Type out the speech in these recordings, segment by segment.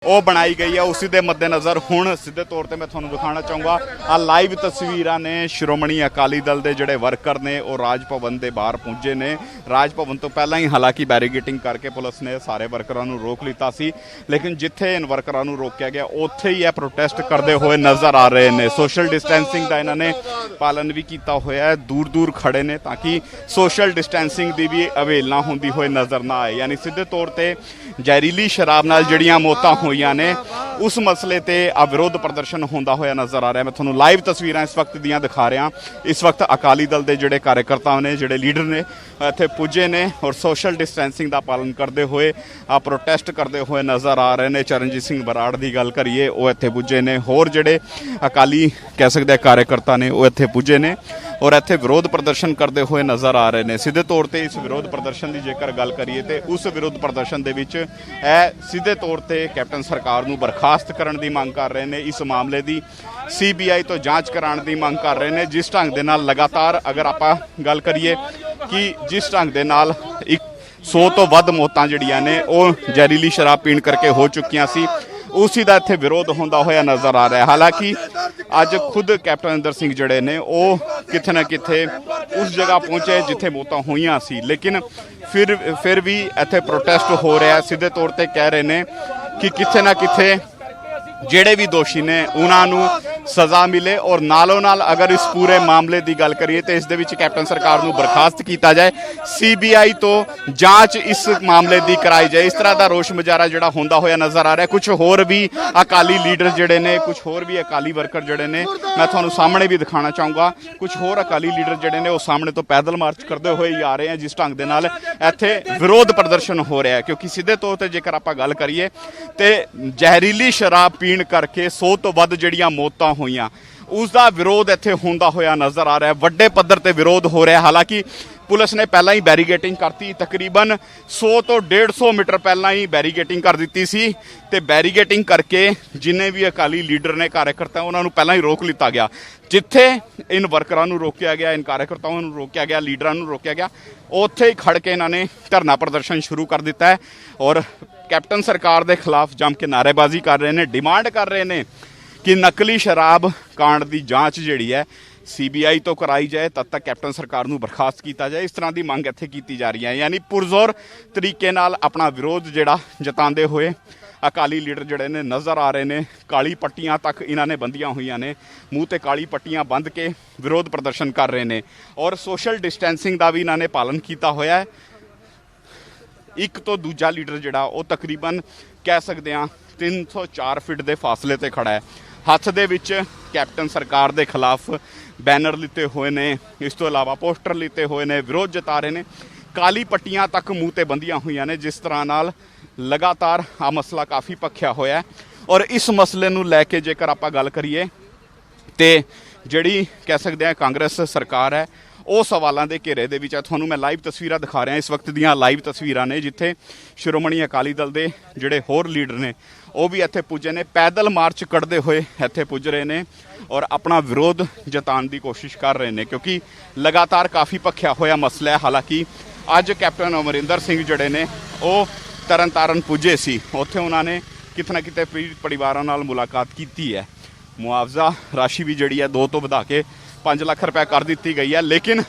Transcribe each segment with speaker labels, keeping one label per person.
Speaker 1: ਉਹ ਬਣਾਈ ਗਈ ਹੈ। ਉसी ਦੇ ਮੱਦੇਨਜ਼ਰ ਹੁਣ ਸਿੱਧੇ ਤੌਰ ਤੇ ਮੈਂ ਤੁਹਾਨੂੰ ਦਿਖਾਉਣਾ ਚਾਹੂੰਗਾ ਆ ਲਾਈਵ ਤਸਵੀਰਾਂ ਨੇ ਸ਼੍ਰੋਮਣੀ ਅਕਾਲੀ ਦਲ ਦੇ ਜਿਹੜੇ ਵਰਕਰ ਨੇ ਉਹ ਰਾਜ ਭਵਨ ਦੇ ਬਾਹਰ ਪਹੁੰਚੇ ਨੇ। ਰਾਜ ਭਵਨ ਤੋਂ ਪਹਿਲਾਂ ਹੀ ਹਾਲਾਂਕਿ ਬੈਰੀਗੇਟਿੰਗ ਕਰਕੇ ਪੁਲਿਸ ਨੇ ਸਾਰੇ ਵਰਕਰਾਂ ਨੂੰ ਰੋਕ ਲਿੱਤਾ ਸੀ, ਲੇਕਿਨ ਜਿੱਥੇ ਇਨ ਵਰਕਰਾਂ ਨੂੰ ਰੋਕਿਆ ਗਿਆ ਉੱਥੇ ਹੀ ਇਹ ਪ੍ਰੋਟੈਸਟ ਕਰਦੇ ਹੋਏ ਨਜ਼ਰ ਆ ਰਹੇ ਨੇ। ਸੋਸ਼ਲ ਡਿਸਟੈਂਸਿੰਗ ਦਾ ਇਹਨਾਂ ਨੇ ਪਾਲਨ ਵੀ ਕੀਤਾ ਹੋਇਆ ਹੈ, ਦੂਰ ਦੂਰ ਖੜੇ ਨੇ ਤਾਂ ਕਿ ਸੋਸ਼ਲ ਡਿਸਟੈਂਸਿੰਗ ਦੀ ਵੀ ਅਵੇਲਨਾ ਹੁੰਦੀ ਹੋਏ ਨਜ਼ਰ ਨਾ ਆਏ। ਯਾਨੀ ਸਿੱਧੇ ਤੌਰ ਤੇ ਜ਼ਹਿਰੀਲੀ ਸ਼ਰਾਬ ਨਾਲ ਜਿਹੜੀਆਂ ਮੌਤਾਂ ਹੋਈਆਂ ਨੇ ਉਸ ਮਸਲੇ ਤੇ ਆ ਵਿਰੋਧ ਪ੍ਰਦਰਸ਼ਨ ਹੁੰਦਾ ਹੋਇਆ ਨਜ਼ਰ ਆ ਰਿਹਾ। ਮੈਂ ਤੁਹਾਨੂੰ ਲਾਈਵ ਤਸਵੀਰਾਂ ਇਸ ਵਕਤ ਦੀਆਂ ਦਿਖਾ ਰਿਹਾ। ਇਸ ਵਕਤ ਅਕਾਲੀ ਦਲ ਦੇ ਜਿਹੜੇ ਕਾਰਜਕਰਤਾ ਨੇ, ਜਿਹੜੇ ਲੀਡਰ ਨੇ, ਇੱਥੇ ਪੁੱਜੇ ਨੇ ਔਰ ਸੋਸ਼ਲ ਡਿਸਟੈਂਸਿੰਗ ਦਾ ਪਾਲਨ ਕਰਦੇ ਹੋਏ ਆ ਪ੍ਰੋਟੈਸਟ ਕਰਦੇ ਹੋਏ ਨਜ਼ਰ ਆ ਰਹੇ ਨੇ। ਚਰਨਜੀਤ ਸਿੰਘ ਬਰਾੜ ਦੀ ਗੱਲ ਕਰੀਏ, ਉਹ ਇੱਥੇ ਪੁੱਜੇ ਨੇ। ਹੋਰ ਜਿਹੜੇ ਅਕਾਲੀ ਕਹਿ ਸਕਦੇ ਕਾਰਜਕਰਤਾ ਨੇ ਉਹ ਇੱਥੇ ਪੁੱਜੇ ਨੇ ਔਰ ਇੱਥੇ ਵਿਰੋਧ ਪ੍ਰਦਰਸ਼ਨ ਕਰਦੇ ਹੋਏ ਨਜ਼ਰ ਆ ਰਹੇ ਨੇ। ਸਿੱਧੇ ਤੌਰ ਤੇ ਇਸ ਵਿਰੋਧ ਪ੍ਰਦਰਸ਼ਨ ਦੀ ਜੇਕਰ ਗੱਲ ਕਰੀਏ ਤੇ ਉਸ ਵਿਰੋਧ ਪ੍ਰਦਰਸ਼ਨ ਦੇ ਵਿੱਚ ਇਹ ਸਿੱਧੇ ਤੌਰ ਤੇ ਕੈਪਟਨ ਸਰਕਾਰ ਨੂੰ ਬਰਖਾਸਤ ਕਰਨ ਦੀ ਮੰਗ ਕਰ ਰਹੇ ਨੇ। ਇਸ ਮਾਮਲੇ ਦੀ CBI ਤੋਂ ਜਾਂਚ ਕਰਾਉਣ ਦੀ ਮੰਗ ਕਰ ਰਹੇ ਨੇ। ਜਿਸ ਢੰਗ ਦੇ ਨਾਲ ਲਗਾਤਾਰ ਅਗਰ ਆਪਾਂ ਗੱਲ ਕਰੀਏ ਕਿ ਜਿਸ ਢੰਗ ਦੇ ਨਾਲ 100 ਤੋਂ ਵੱਧ ਮੌਤਾਂ ਜਿਹੜੀਆਂ ਨੇ ਉਹ ਜ਼ਹਿਰੀਲੀ ਸ਼ਰਾਬ ਪੀਣ ਕਰਕੇ ਹੋ ਚੁੱਕੀਆਂ ਸੀ, ਉसी ਦਾ ਇੱਥੇ ਵਿਰੋਧ ਹੁੰਦਾ ਹੋਇਆ ਨਜ਼ਰ ਆ ਰਿਹਾ। ਹਾਲਾਂਕਿ ਅੱਜ ਖੁਦ ਕੈਪਟਨ ਅਮਰਿੰਦਰ ਸਿੰਘ ਜਿਹੜੇ ਨੇ ਉਹ ਕਿਤੇ ਨਾ ਕਿਤੇ ਉਸ ਜਗ੍ਹਾ ਪਹੁੰਚੇ ਜਿੱਥੇ ਮੌਤਾਂ ਹੋਈਆਂ ਸੀ, ਲੇਕਿਨ ਫਿਰ ਵੀ ਇੱਥੇ ਪ੍ਰੋਟੈਸਟ ਹੋ ਰਿਹਾ। ਸਿੱਧੇ ਤੌਰ ਤੇ ਕਹਿ ਰਹੇ ਨੇ ਕਿ ਕਿਤੇ ਨਾ ਕਿਤੇ ਜਿਹੜੇ ਵੀ ਦੋਸ਼ੀ ਨੇ ਉਹਨਾਂ ਨੂੰ ਸਜ਼ਾ ਮਿਲੇ ਔਰ ਨਾਲੋਂ ਨਾਲ ਅਗਰ ਇਸ ਪੂਰੇ ਮਾਮਲੇ ਦੀ ਗੱਲ ਕਰੀਏ ਤੇ ਇਸ ਦੇ ਵਿੱਚ ਕੈਪਟਨ ਸਰਕਾਰ ਨੂੰ ਬਰਖਾਸਤ ਕੀਤਾ ਜਾਏ, CBI ਤੋਂ ਜਾਂਚ ਇਸ ਮਾਮਲੇ ਦੀ ਕਰਾਈ ਜਾਏ। ਇਸ ਤਰ੍ਹਾਂ ਦਾ ਰੋਸ਼ ਮੁਜ਼ਾਹਰਾ ਜਿਹੜਾ ਹੁੰਦਾ ਹੋਇਆ ਨਜ਼ਰ ਆ ਰਿਹਾ। ਕੁਝ ਹੋਰ ਵੀ ਅਕਾਲੀ ਲੀਡਰ ਜਿਹੜੇ ਨੇ, ਕੁਝ ਹੋਰ ਵੀ ਅਕਾਲੀ ਵਰਕਰ ਜਿਹੜੇ ਨੇ, ਮੈਂ ਤੁਹਾਨੂੰ ਸਾਹਮਣੇ ਵੀ ਦਿਖਾਉਣਾ ਚਾਹੂੰਗਾ। ਕੁਝ ਹੋਰ ਅਕਾਲੀ ਲੀਡਰ ਜਿਹੜੇ ਨੇ ਉਹ ਸਾਹਮਣੇ ਤੋਂ ਪੈਦਲ ਮਾਰਚ ਕਰਦੇ ਹੋਏ ਹੀ ਆ ਰਹੇ ਆ। ਜਿਸ ਢੰਗ ਦੇ ਨਾਲ ਇੱਥੇ ਵਿਰੋਧ ਪ੍ਰਦਰਸ਼ਨ ਹੋ ਰਿਹਾ, ਕਿਉਂਕਿ ਸਿੱਧੇ ਤੌਰ ਤੇ ਜੇਕਰ ਆਪਾਂ ਗੱਲ ਕਰੀਏ ਤੇ ਜ਼ਹਿਰੀਲੀ ਸ਼ਰਾਬ ਪੀਣ ਕਰਕੇ 100 ਤੋਂ ਵੱਧ ਜਿਹੜੀਆਂ ਮੌਤਾਂ ਹੋਈਆਂ ਉਸ ਦਾ ਵਿਰੋਧ ਇੱਥੇ ਹੁੰਦਾ ਹੋਇਆ ਨਜ਼ਰ ਆ ਰਿਹਾ। ਵੱਡੇ ਪੱਧਰ ਤੇ ਵਿਰੋਧ ਹੋ ਰਿਹਾ। ਹਾਲਾਂਕਿ ਪੁਲਿਸ ਨੇ ਪਹਿਲਾਂ ਹੀ ਬੈਰੀਗੇਟਿੰਗ ਕਰਤੀ, ਤਕਰੀਬਨ 100 ਤੋਂ 150 ਮੀਟਰ ਪਹਿਲਾਂ ਹੀ ਬੈਰੀਗੇਟਿੰਗ ਕਰ ਦਿੱਤੀ ਸੀ ਤੇ ਬੈਰੀਗੇਟਿੰਗ ਕਰਕੇ ਜਿੰਨੇ ਵੀ ਅਕਾਲੀ ਲੀਡਰ ਨੇ, ਕਾਰਜਕਰਤਾ, ਉਹਨਾਂ ਨੂੰ ਪਹਿਲਾਂ ਹੀ ਰੋਕ ਲਿੱਤਾ ਗਿਆ। ਜਿੱਥੇ ਇਨ ਵਰਕਰਾਂ ਨੂੰ ਰੋਕਿਆ ਗਿਆ, ਇਨ ਕਾਰਜਕਰਤਾਵਾਂ ਨੂੰ ਰੋਕਿਆ ਗਿਆ, ਲੀਡਰਾਂ ਨੂੰ ਰੋਕਿਆ ਗਿਆ, ਉੱਥੇ ਹੀ ਖੜ ਕੇ ਇਹਨਾਂ ਨੇ ਧਰਨਾ ਪ੍ਰਦਰਸ਼ਨ ਸ਼ੁਰੂ ਕਰ ਦਿੱਤਾ ਹੈ ਔਰ ਕੈਪਟਨ ਸਰਕਾਰ ਦੇ ਖਿਲਾਫ ਜੰਮ ਕੇ ਨਾਅਰੇਬਾਜ਼ੀ ਕਰ ਰਹੇ ਨੇ। ਡਿਮਾਂਡ ਕਰ ਰਹੇ ਨੇ ਕਿ ਨਕਲੀ ਸ਼ਰਾਬ ਕਾਂਡ ਦੀ ਜਾਂਚ ਜਿਹੜੀ ਹੈ CBI ਤੋਂ ਕਰਾਈ ਜਾਏ, ਤਦ ਤੱਕ ਕੈਪਟਨ ਸਰਕਾਰ ਨੂੰ ਬਰਖਾਸਤ ਕੀਤਾ ਜਾਏ। ਇਸ ਤਰ੍ਹਾਂ ਦੀ ਮੰਗ ਇੱਥੇ ਕੀਤੀ ਜਾ ਰਹੀ ਹੈ। ਯਾਨੀ ਪੁਰਜ਼ੋਰ ਤਰੀਕੇ ਨਾਲ ਆਪਣਾ ਵਿਰੋਧ ਜਿਹੜਾ ਜਤਾਉਂਦੇ ਹੋਏ ਅਕਾਲੀ ਲੀਡਰ ਜਿਹੜੇ ਨੇ ਨਜ਼ਰ ਆ ਰਹੇ ਨੇ। ਕਾਲੀ ਪੱਟੀਆਂ ਤੱਕ ਇਹਨਾਂ ਨੇ ਬੰਦੀਆਂ ਹੋਈਆਂ ਨੇ, ਮੂੰਹ ਤੇ ਕਾਲੀ ਪੱਟੀਆਂ ਬੰਨ੍ਹ ਕੇ ਵਿਰੋਧ ਪ੍ਰਦਰਸ਼ਨ ਕਰ ਰਹੇ ਨੇ ਔਰ ਸੋਸ਼ਲ ਡਿਸਟੈਂਸਿੰਗ ਦਾ ਵੀ ਇਹਨਾਂ ਨੇ ਪਾਲਨ ਕੀਤਾ ਹੋਇਆ ਹੈ। ਇੱਕ ਤੋਂ ਦੂਜਾ ਲੀਡਰ ਜਿਹੜਾ ਉਹ ਤਕਰੀਬਨ ਕਹਿ ਸਕਦੇ ਹਾਂ 304 ਫੀਟ ਦੇ ਫਾਸਲੇ ਤੇ ਖੜਾ ਹੈ। ਹੱਥ ਦੇ ਵਿੱਚ ਕੈਪਟਨ ਸਰਕਾਰ ਦੇ ਖਿਲਾਫ ਬੈਨਰ ਲਿੱਤੇ ਹੋਏ ਨੇ, ਇਸ ਤੋਂ ਇਲਾਵਾ ਪੋਸਟਰ ਲਿੱਤੇ ਹੋਏ ਨੇ, ਵਿਰੋਧ ਜਤਾ ਰਹੇ ਨੇ। ਕਾਲੀ ਪੱਟੀਆਂ ਤੱਕ ਮੂੰਹ ਤੇ ਬੰਦੀਆਂ ਹੋਈਆਂ ਨੇ। ਜਿਸ ਤਰ੍ਹਾਂ ਨਾਲ ਲਗਾਤਾਰ ਆ ਮਸਲਾ ਕਾਫੀ ਭਖਿਆ ਹੋਇਆ ਔਰ ਇਸ ਮਸਲੇ ਨੂੰ ਲੈ ਕੇ ਜੇਕਰ ਆਪਾਂ ਗੱਲ ਕਰੀਏ ਤੇ ਜਿਹੜੀ ਕਹਿ ਸਕਦੇ ਹਾਂ ਕਾਂਗਰਸ ਸਰਕਾਰ ਹੈ ਉਹ ਸਵਾਲਾਂ ਦੇ ਘੇਰੇ ਦੇ ਵਿੱਚ ਹੈ। ਤੁਹਾਨੂੰ ਮੈਂ ਲਾਈਵ ਤਸਵੀਰਾਂ ਦਿਖਾ ਰਿਹਾ। ਇਸ ਵਕਤ ਦੀਆਂ ਲਾਈਵ ਤਸਵੀਰਾਂ ਨੇ ਜਿੱਥੇ ਸ਼੍ਰੋਮਣੀ ਅਕਾਲੀ ਦਲ ਦੇ ਜਿਹੜੇ ਹੋਰ ਲੀਡਰ ਨੇ ਉਹ ਵੀ ਇੱਥੇ ਪੁੱਜੇ ਨੇ, ਪੈਦਲ ਮਾਰਚ ਕੱਢਦੇ ਹੋਏ ਇੱਥੇ ਪੁੱਜ ਰਹੇ ਨੇ ਔਰ ਆਪਣਾ ਵਿਰੋਧ ਜਤਾਉਣ ਦੀ ਕੋਸ਼ਿਸ਼ ਕਰ ਰਹੇ ਨੇ, ਕਿਉਂਕਿ ਲਗਾਤਾਰ ਕਾਫੀ ਭਖਿਆ ਹੋਇਆ ਮਸਲਾ ਹੈ। ਹਾਲਾਂਕਿ ਅੱਜ ਕੈਪਟਨ ਅਮਰਿੰਦਰ ਸਿੰਘ ਜਿਹੜੇ ਨੇ ਉਹ ਤਰਨਤਾਰਨ ਪੁੱਜੇ ਸੀ, ਉੱਥੇ ਉਹਨਾਂ ਨੇ ਕਿਤੇ ਨਾ ਕਿਤੇ ਪੀੜਤ ਪਰਿਵਾਰਾਂ ਨਾਲ ਮੁਲਾਕਾਤ ਕੀਤੀ ਹੈ। ਮੁਆਵਜ਼ਾ ਰਾਸ਼ੀ ਵੀ ਜਿਹੜੀ ਹੈ 2 ਤੋਂ ਵਧਾ ਕੇ 5 ਲੱਖ ਰੁਪਏ ਕਰ ਦਿੱਤੀ ਗਈ ਹੈ, ਲੇਕਿਨ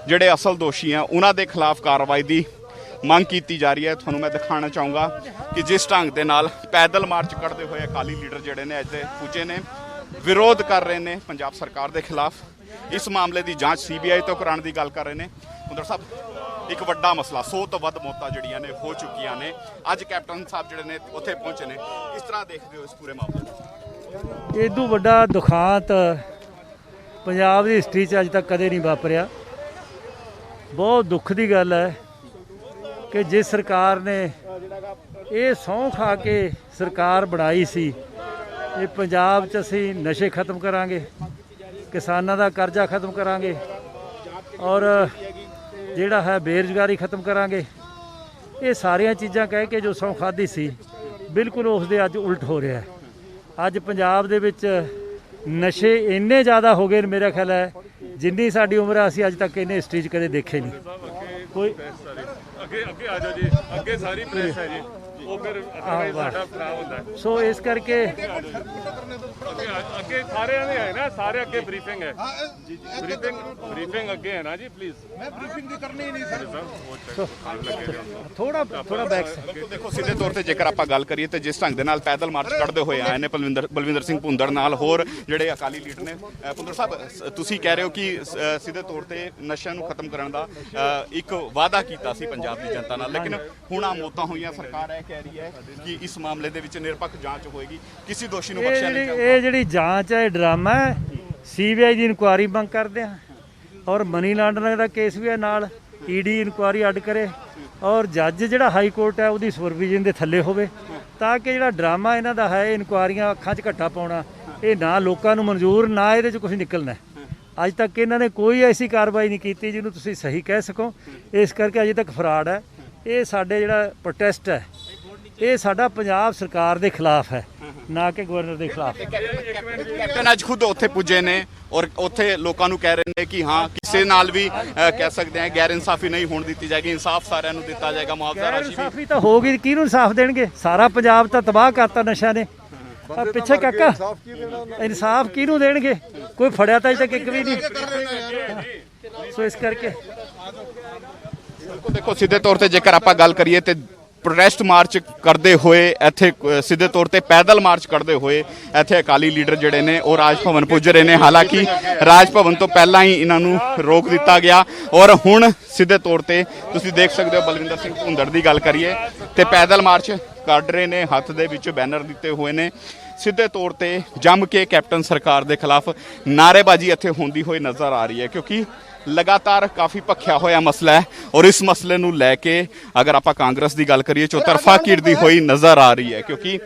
Speaker 1: ਜਿਹੜੇ ਅਸਲ ਦੋਸ਼ੀ ਆ ਉਹਨਾਂ ਦੇ ਖਿਲਾਫ ਕਾਰਵਾਈ ਦੀ ਮੰਗ ਕੀਤੀ ਜਾ ਰਹੀ ਹੈ। ਤੁਹਾਨੂੰ ਮੈਂ ਦਿਖਾਉਣਾ ਚਾਹੂੰਗਾ ਕਿ ਜਿਸ ਢੰਗ ਦੇ ਨਾਲ ਪੈਦਲ ਮਾਰਚ ਕੱਢਦੇ ਹੋਏ ਅਕਾਲੀ ਲੀਡਰ ਜਿਹੜੇ ਨੇ ਇੱਥੇ ਪੁੱਜੇ ਨੇ, ਵਿਰੋਧ ਕਰ ਰਹੇ ਨੇ ਪੰਜਾਬ ਸਰਕਾਰ ਦੇ ਖਿਲਾਫ। ਇਸ ਮਾਮਲੇ ਦੀ ਜਾਂਚ CBI ਤੋਂ ਕਰਾਉਣ ਦੀ ਗੱਲ ਕਰ ਰਹੇ ਨੇ। ਹੁੰਦਰ ਸਾਹਿਬ, ਇੱਕ ਵੱਡਾ ਮਸਲਾ, 100 ਤੋਂ ਵੱਧ ਮੌਤਾਂ ਜਿਹੜੀਆਂ ਨੇ ਹੋ ਚੁੱਕੀਆਂ ਨੇ। ਅੱਜ ਕੈਪਟਨ ਸਾਹਿਬ ਜਿਹੜੇ ਨੇ ਉੱਥੇ ਪਹੁੰਚੇ ਨੇ, ਇਸ ਤਰ੍ਹਾਂ ਦੇਖਦੇ ਹੋ ਇਸ ਪੂਰੇ ਮਾਮਲੇ ਨੂੰ?
Speaker 2: ਇਦੋਂ ਵੱਡਾ ਦੁਖਾਂਤ ਪੰਜਾਬ ਦੀ ਹਿਸਟਰੀ 'ਚ ਅੱਜ ਤੱਕ ਕਦੇ ਨਹੀਂ ਵਾਪਰਿਆ। ਬਹੁਤ ਦੁੱਖ ਦੀ ਗੱਲ ਹੈ ਕਿ ਜਿਸ ਸਰਕਾਰ ਨੇ ਇਹ ਸਹੁੰ ਖਾ ਕੇ ਸਰਕਾਰ ਬਣਾਈ ਸੀ ਇਹ ਪੰਜਾਬ 'ਚ ਅਸੀਂ ਨਸ਼ੇ ਖਤਮ ਕਰਾਂਗੇ, ਕਿਸਾਨਾਂ ਦਾ ਕਰਜ਼ਾ ਖਤਮ ਕਰਾਂਗੇ ਔਰ ਜਿਹੜਾ ਹੈ ਬੇਰੁਜ਼ਗਾਰੀ ਖਤਮ ਕਰਾਂਗੇ, ਇਹ ਸਾਰੀਆਂ ਚੀਜ਼ਾਂ ਕਹਿ ਕੇ ਜੋ ਸਹੁੰ ਖਾਧੀ ਸੀ ਬਿਲਕੁਲ ਉਸ ਦੇ ਅੱਜ ਉਲਟ ਹੋ ਰਿਹਾ ਹੈ। ਅੱਜ ਪੰਜਾਬ ਦੇ ਵਿੱਚ ਨਸ਼ੇ ਇੰਨੇ ਜ਼ਿਆਦਾ ਹੋ ਗਏ ਨੇ, ਮੇਰਾ ਖਿਆਲ ਹੈ ਜਿੰਨੀ ਸਾਡੀ ਉਮਰ ਹੈ ਅਸੀਂ ਅੱਜ ਤੱਕ ਇੰਨੇ ਹਿਸਟਰੀ 'ਚ ਕਦੇ ਦੇਖੇ ਨਹੀਂ। ਕੋਈ
Speaker 3: ਅੱਗੇ ਆ ਜਾਓ ਜੀ, ਅੱਗੇ ਸਾਰੀ ਪ੍ਰੈਸ ਹੈ ਜੀ। ਉਹ ਫਿਰ ਅਦਰਵਾਈਜ਼ ਸਾਡਾ ਖਰਾਬ ਹੁੰਦਾ ਹੈ।
Speaker 2: ਸੋ ਇਸ ਕਰਕੇ
Speaker 3: ਅੱਗੇ ਸਾਰਿਆਂ ਦੇ ਹੈ ਨਾ, ਸਾਰੇ ਅੱਗੇ ਬਰੀਫਿੰਗ ਹੈ, ਬਰੀਫਿੰਗ ਅੱਗੇ ਹੈ ਨਾ ਜੀ, ਪਲੀਜ਼। ਮੈਂ ਬਰੀਫਿੰਗ ਦੀ ਕਰਨੀ ਨਹੀਂ ਸਰ।
Speaker 2: ਥੋੜਾ ਬੈਕ
Speaker 1: ਦੇਖੋ ਸਿੱਧੇ ਤੌਰ ਤੇ ਜੇਕਰ ਆਪਾਂ ਗੱਲ ਕਰੀਏ ਤੇ ਜਿਸ ਢੰਗ ਦੇ ਨਾਲ ਪੈਦਲ ਮਾਰਚ ਕੱਢਦੇ ਹੋਏ ਆਏ ਨੇ ਬਲਵਿੰਦਰ ਸਿੰਘ ਭੁੰਦੜ ਨਾਲ ਹੋਰ ਜਿਹੜੇ ਅਕਾਲੀ ਲੀਡਰ ਨੇ। ਭੁੰਦੜ ਸਾਹਿਬ, ਤੁਸੀਂ ਕਹਿ ਰਹੇ ਹੋ ਕਿ ਸਿੱਧੇ ਤੌਰ ਤੇ ਨਸ਼ਿਆਂ ਨੂੰ ਖਤਮ ਕਰਨ ਦਾ ਇੱਕ ਵਾਅਦਾ ਕੀਤਾ ਸੀ ਪੰਜਾਬ ਦੀ ਜਨਤਾ ਨਾਲ, ਲੇਕਿਨ ਹੁਣ ਆ ਮੌਤਾਂ ਹੋਈਆਂ, ਸਰਕਾਰ ਇਹ ਕਹਿ ਰਹੀ ਹੈ ਕਿ ਇਸ ਮਾਮਲੇ ਦੇ ਵਿੱਚ ਨਿਰਪੱਖ ਜਾਂਚ ਹੋਏਗੀ, ਕਿਸੇ ਦੋਸ਼ੀ ਨੂੰ ਬਖਸ਼ਿਆ ਨਹੀਂ ਜਾਊਗਾ।
Speaker 2: ਇਹ ਜਿਹੜੀ ਜਾਂਚ ਹੈ, ਇਹ ਡਰਾਮਾ ਹੈ। ਸੀਬੀਆਈ ਦੀ ਇਨਕੁਆਇਰੀ ਮੰਗ ਕਰਦੇ ਆ, ਔਰ ਮਨੀ ਲਾਂਡਰਿੰਗ ਦਾ ਕੇਸ ਵੀ ਹੈ ਨਾਲ, ਈਡੀ ਇਨਕੁਆਇਰੀ ਅੱਡ ਕਰੇ, ਔਰ ਜੱਜ ਜਿਹੜਾ ਹਾਈ ਕੋਰਟ ਹੈ ਉਹਦੀ ਸੁਪਰਵਿਜ਼ਨ ਦੇ ਥੱਲੇ ਹੋਵੇ, ਤਾਂ ਕਿ ਜਿਹੜਾ ਡਰਾਮਾ ਇਹਨਾਂ ਦਾ ਹੈ, ਇਨਕੁਆਇਰੀਆਂ ਅੱਖਾਂ 'ਚ ਘੱਟਾ ਪਾਉਣਾ, ਇਹ ਨਾ ਲੋਕਾਂ ਨੂੰ ਮਨਜ਼ੂਰ, ਨਾ ਇਹਦੇ 'ਚ ਕੁਝ ਨਿਕਲਣਾ। ਅੱਜ ਤੱਕ ਇਹਨਾਂ ਨੇ ਕੋਈ ਐਸੀ ਕਾਰਵਾਈ ਨਹੀਂ ਕੀਤੀ ਜਿਹਨੂੰ ਤੁਸੀਂ ਸਹੀ ਕਹਿ ਸਕੋ। ਇਸ ਕਰਕੇ ਅਜੇ ਤੱਕ ਫਰਾਡ ਹੈ। ਇਹ ਸਾਡੇ ਜਿਹੜਾ ਪ੍ਰੋਟੈਸਟ ਹੈ, ਇਹ ਸਾਡਾ ਪੰਜਾਬ ਸਰਕਾਰ ਦੇ ਖਿਲਾਫ ਹੈ, ਨਾ ਕਿ ਗਵਰਨਰ ਦੇ ਖਿਲਾਫ।
Speaker 1: ਕੈਪਟਨ ਅੱਜ ਖੁਦ ਉੱਥੇ ਪੁੱਜੇ ਨੇ ਔਰ ਉੱਥੇ ਲੋਕਾਂ ਨੂੰ ਕਹਿ ਰਹੇ ਨੇ ਕਿ ਹਾਂ ਕਿਸੇ ਨਾਲ ਵੀ ਕਹਿ ਸਕਦੇ ਆ ਗੈਰ ਇਨਸਾਫੀ ਨਹੀਂ ਹੋਣ ਦਿੱਤੀ ਜਾਏਗੀ, ਇਨਸਾਫ ਸਾਰਿਆਂ ਨੂੰ ਦਿੱਤਾ ਜਾਏਗਾ, ਮੁਆਵਜ਼ਾ ਰਾਸ਼ੀ ਵੀ।
Speaker 2: ਇਨਸਾਫੀ ਤਾਂ ਹੋਗੀ, ਕਿਹਨੂੰ ਇਨਸਾਫ ਦੇਣਗੇ? ਸਾਰਾ ਪੰਜਾਬ ਤਾਂ ਤਬਾਹ ਕਰਤਾ ਨਸ਼ਾ ਨੇ। ਪਿੱਛੇ ਕਾਕਾ, ਇਨਸਾਫ ਕਿਹਨੂੰ ਦੇਣਗੇ? ਕੋਈ ਫੜਿਆ ਤਾਂ ਅਜੇ ਤੱਕ ਇੱਕ ਵੀ ਨਹੀਂ। ਸੋ ਇਸ ਕਰਕੇ
Speaker 1: ਦੇਖੋ ਸਿੱਧੇ ਤੌਰ ਤੇ ਜੇਕਰ ਆਪਾਂ ਗੱਲ ਕਰੀਏ ਤੇ ਪ੍ਰੋਟੈਸਟ ਮਾਰਚ ਕਰਦੇ ਹੋਏ ਇੱਥੇ ਸਿੱਧੇ ਤੌਰ ਤੇ ਪੈਦਲ ਮਾਰਚ ਕਰਦੇ ਹੋਏ ਇੱਥੇ ਅਕਾਲੀ ਲੀਡਰ ਜਿਹੜੇ ਨੇ ਉਹ ਰਾਜ ਭਵਨ ਪੁੱਜ ਰਹੇ ਨੇ। ਹਾਲਾਂਕਿ ਰਾਜ ਭਵਨ ਤੋਂ ਪਹਿਲਾਂ ਹੀ ਇਹਨਾਂ ਨੂੰ ਰੋਕ ਦਿੱਤਾ ਗਿਆ ਔਰ ਹੁਣ ਸਿੱਧੇ ਤੌਰ ਤੇ ਤੁਸੀਂ ਦੇਖ ਸਕਦੇ ਹੋ ਬਲਵਿੰਦਰ ਸਿੰਘ ਭੁੰਦੜ ਦੀ ਗੱਲ ਕਰੀਏ ਤੇ ਪੈਦਲ ਮਾਰਚ ਕੱਢ ਰਹੇ ਨੇ, ਹੱਥ ਦੇ ਵਿੱਚ ਬੈਨਰ ਦਿੱਤੇ ਹੋਏ ਨੇ। ਸਿੱਧੇ ਤੌਰ ਤੇ ਜੰਮ ਕੇ ਕੈਪਟਨ ਸਰਕਾਰ ਦੇ ਖਿਲਾਫ ਨਾਅਰੇਬਾਜ਼ੀ ਇੱਥੇ ਹੁੰਦੀ ਹੋਈ ਨਜ਼ਰ ਆ ਰਹੀ ਹੈ, ਕਿਉਂਕਿ ਲਗਾਤਾਰ ਕਾਫੀ ਭਖਿਆ ਹੋਇਆ ਮਸਲਾ ਹੈ ਔਰ ਇਸ ਮਸਲੇ ਨੂੰ ਲੈ ਕੇ ਅਗਰ ਆਪਾਂ ਕਾਂਗਰਸ ਦੀ ਗੱਲ ਕਰੀਏ ਚੌਤਰਫਾ ਘਿਰਦੀ ਹੋਈ ਨਜ਼ਰ ਆ ਰਹੀ ਹੈ, ਕਿਉਂਕਿ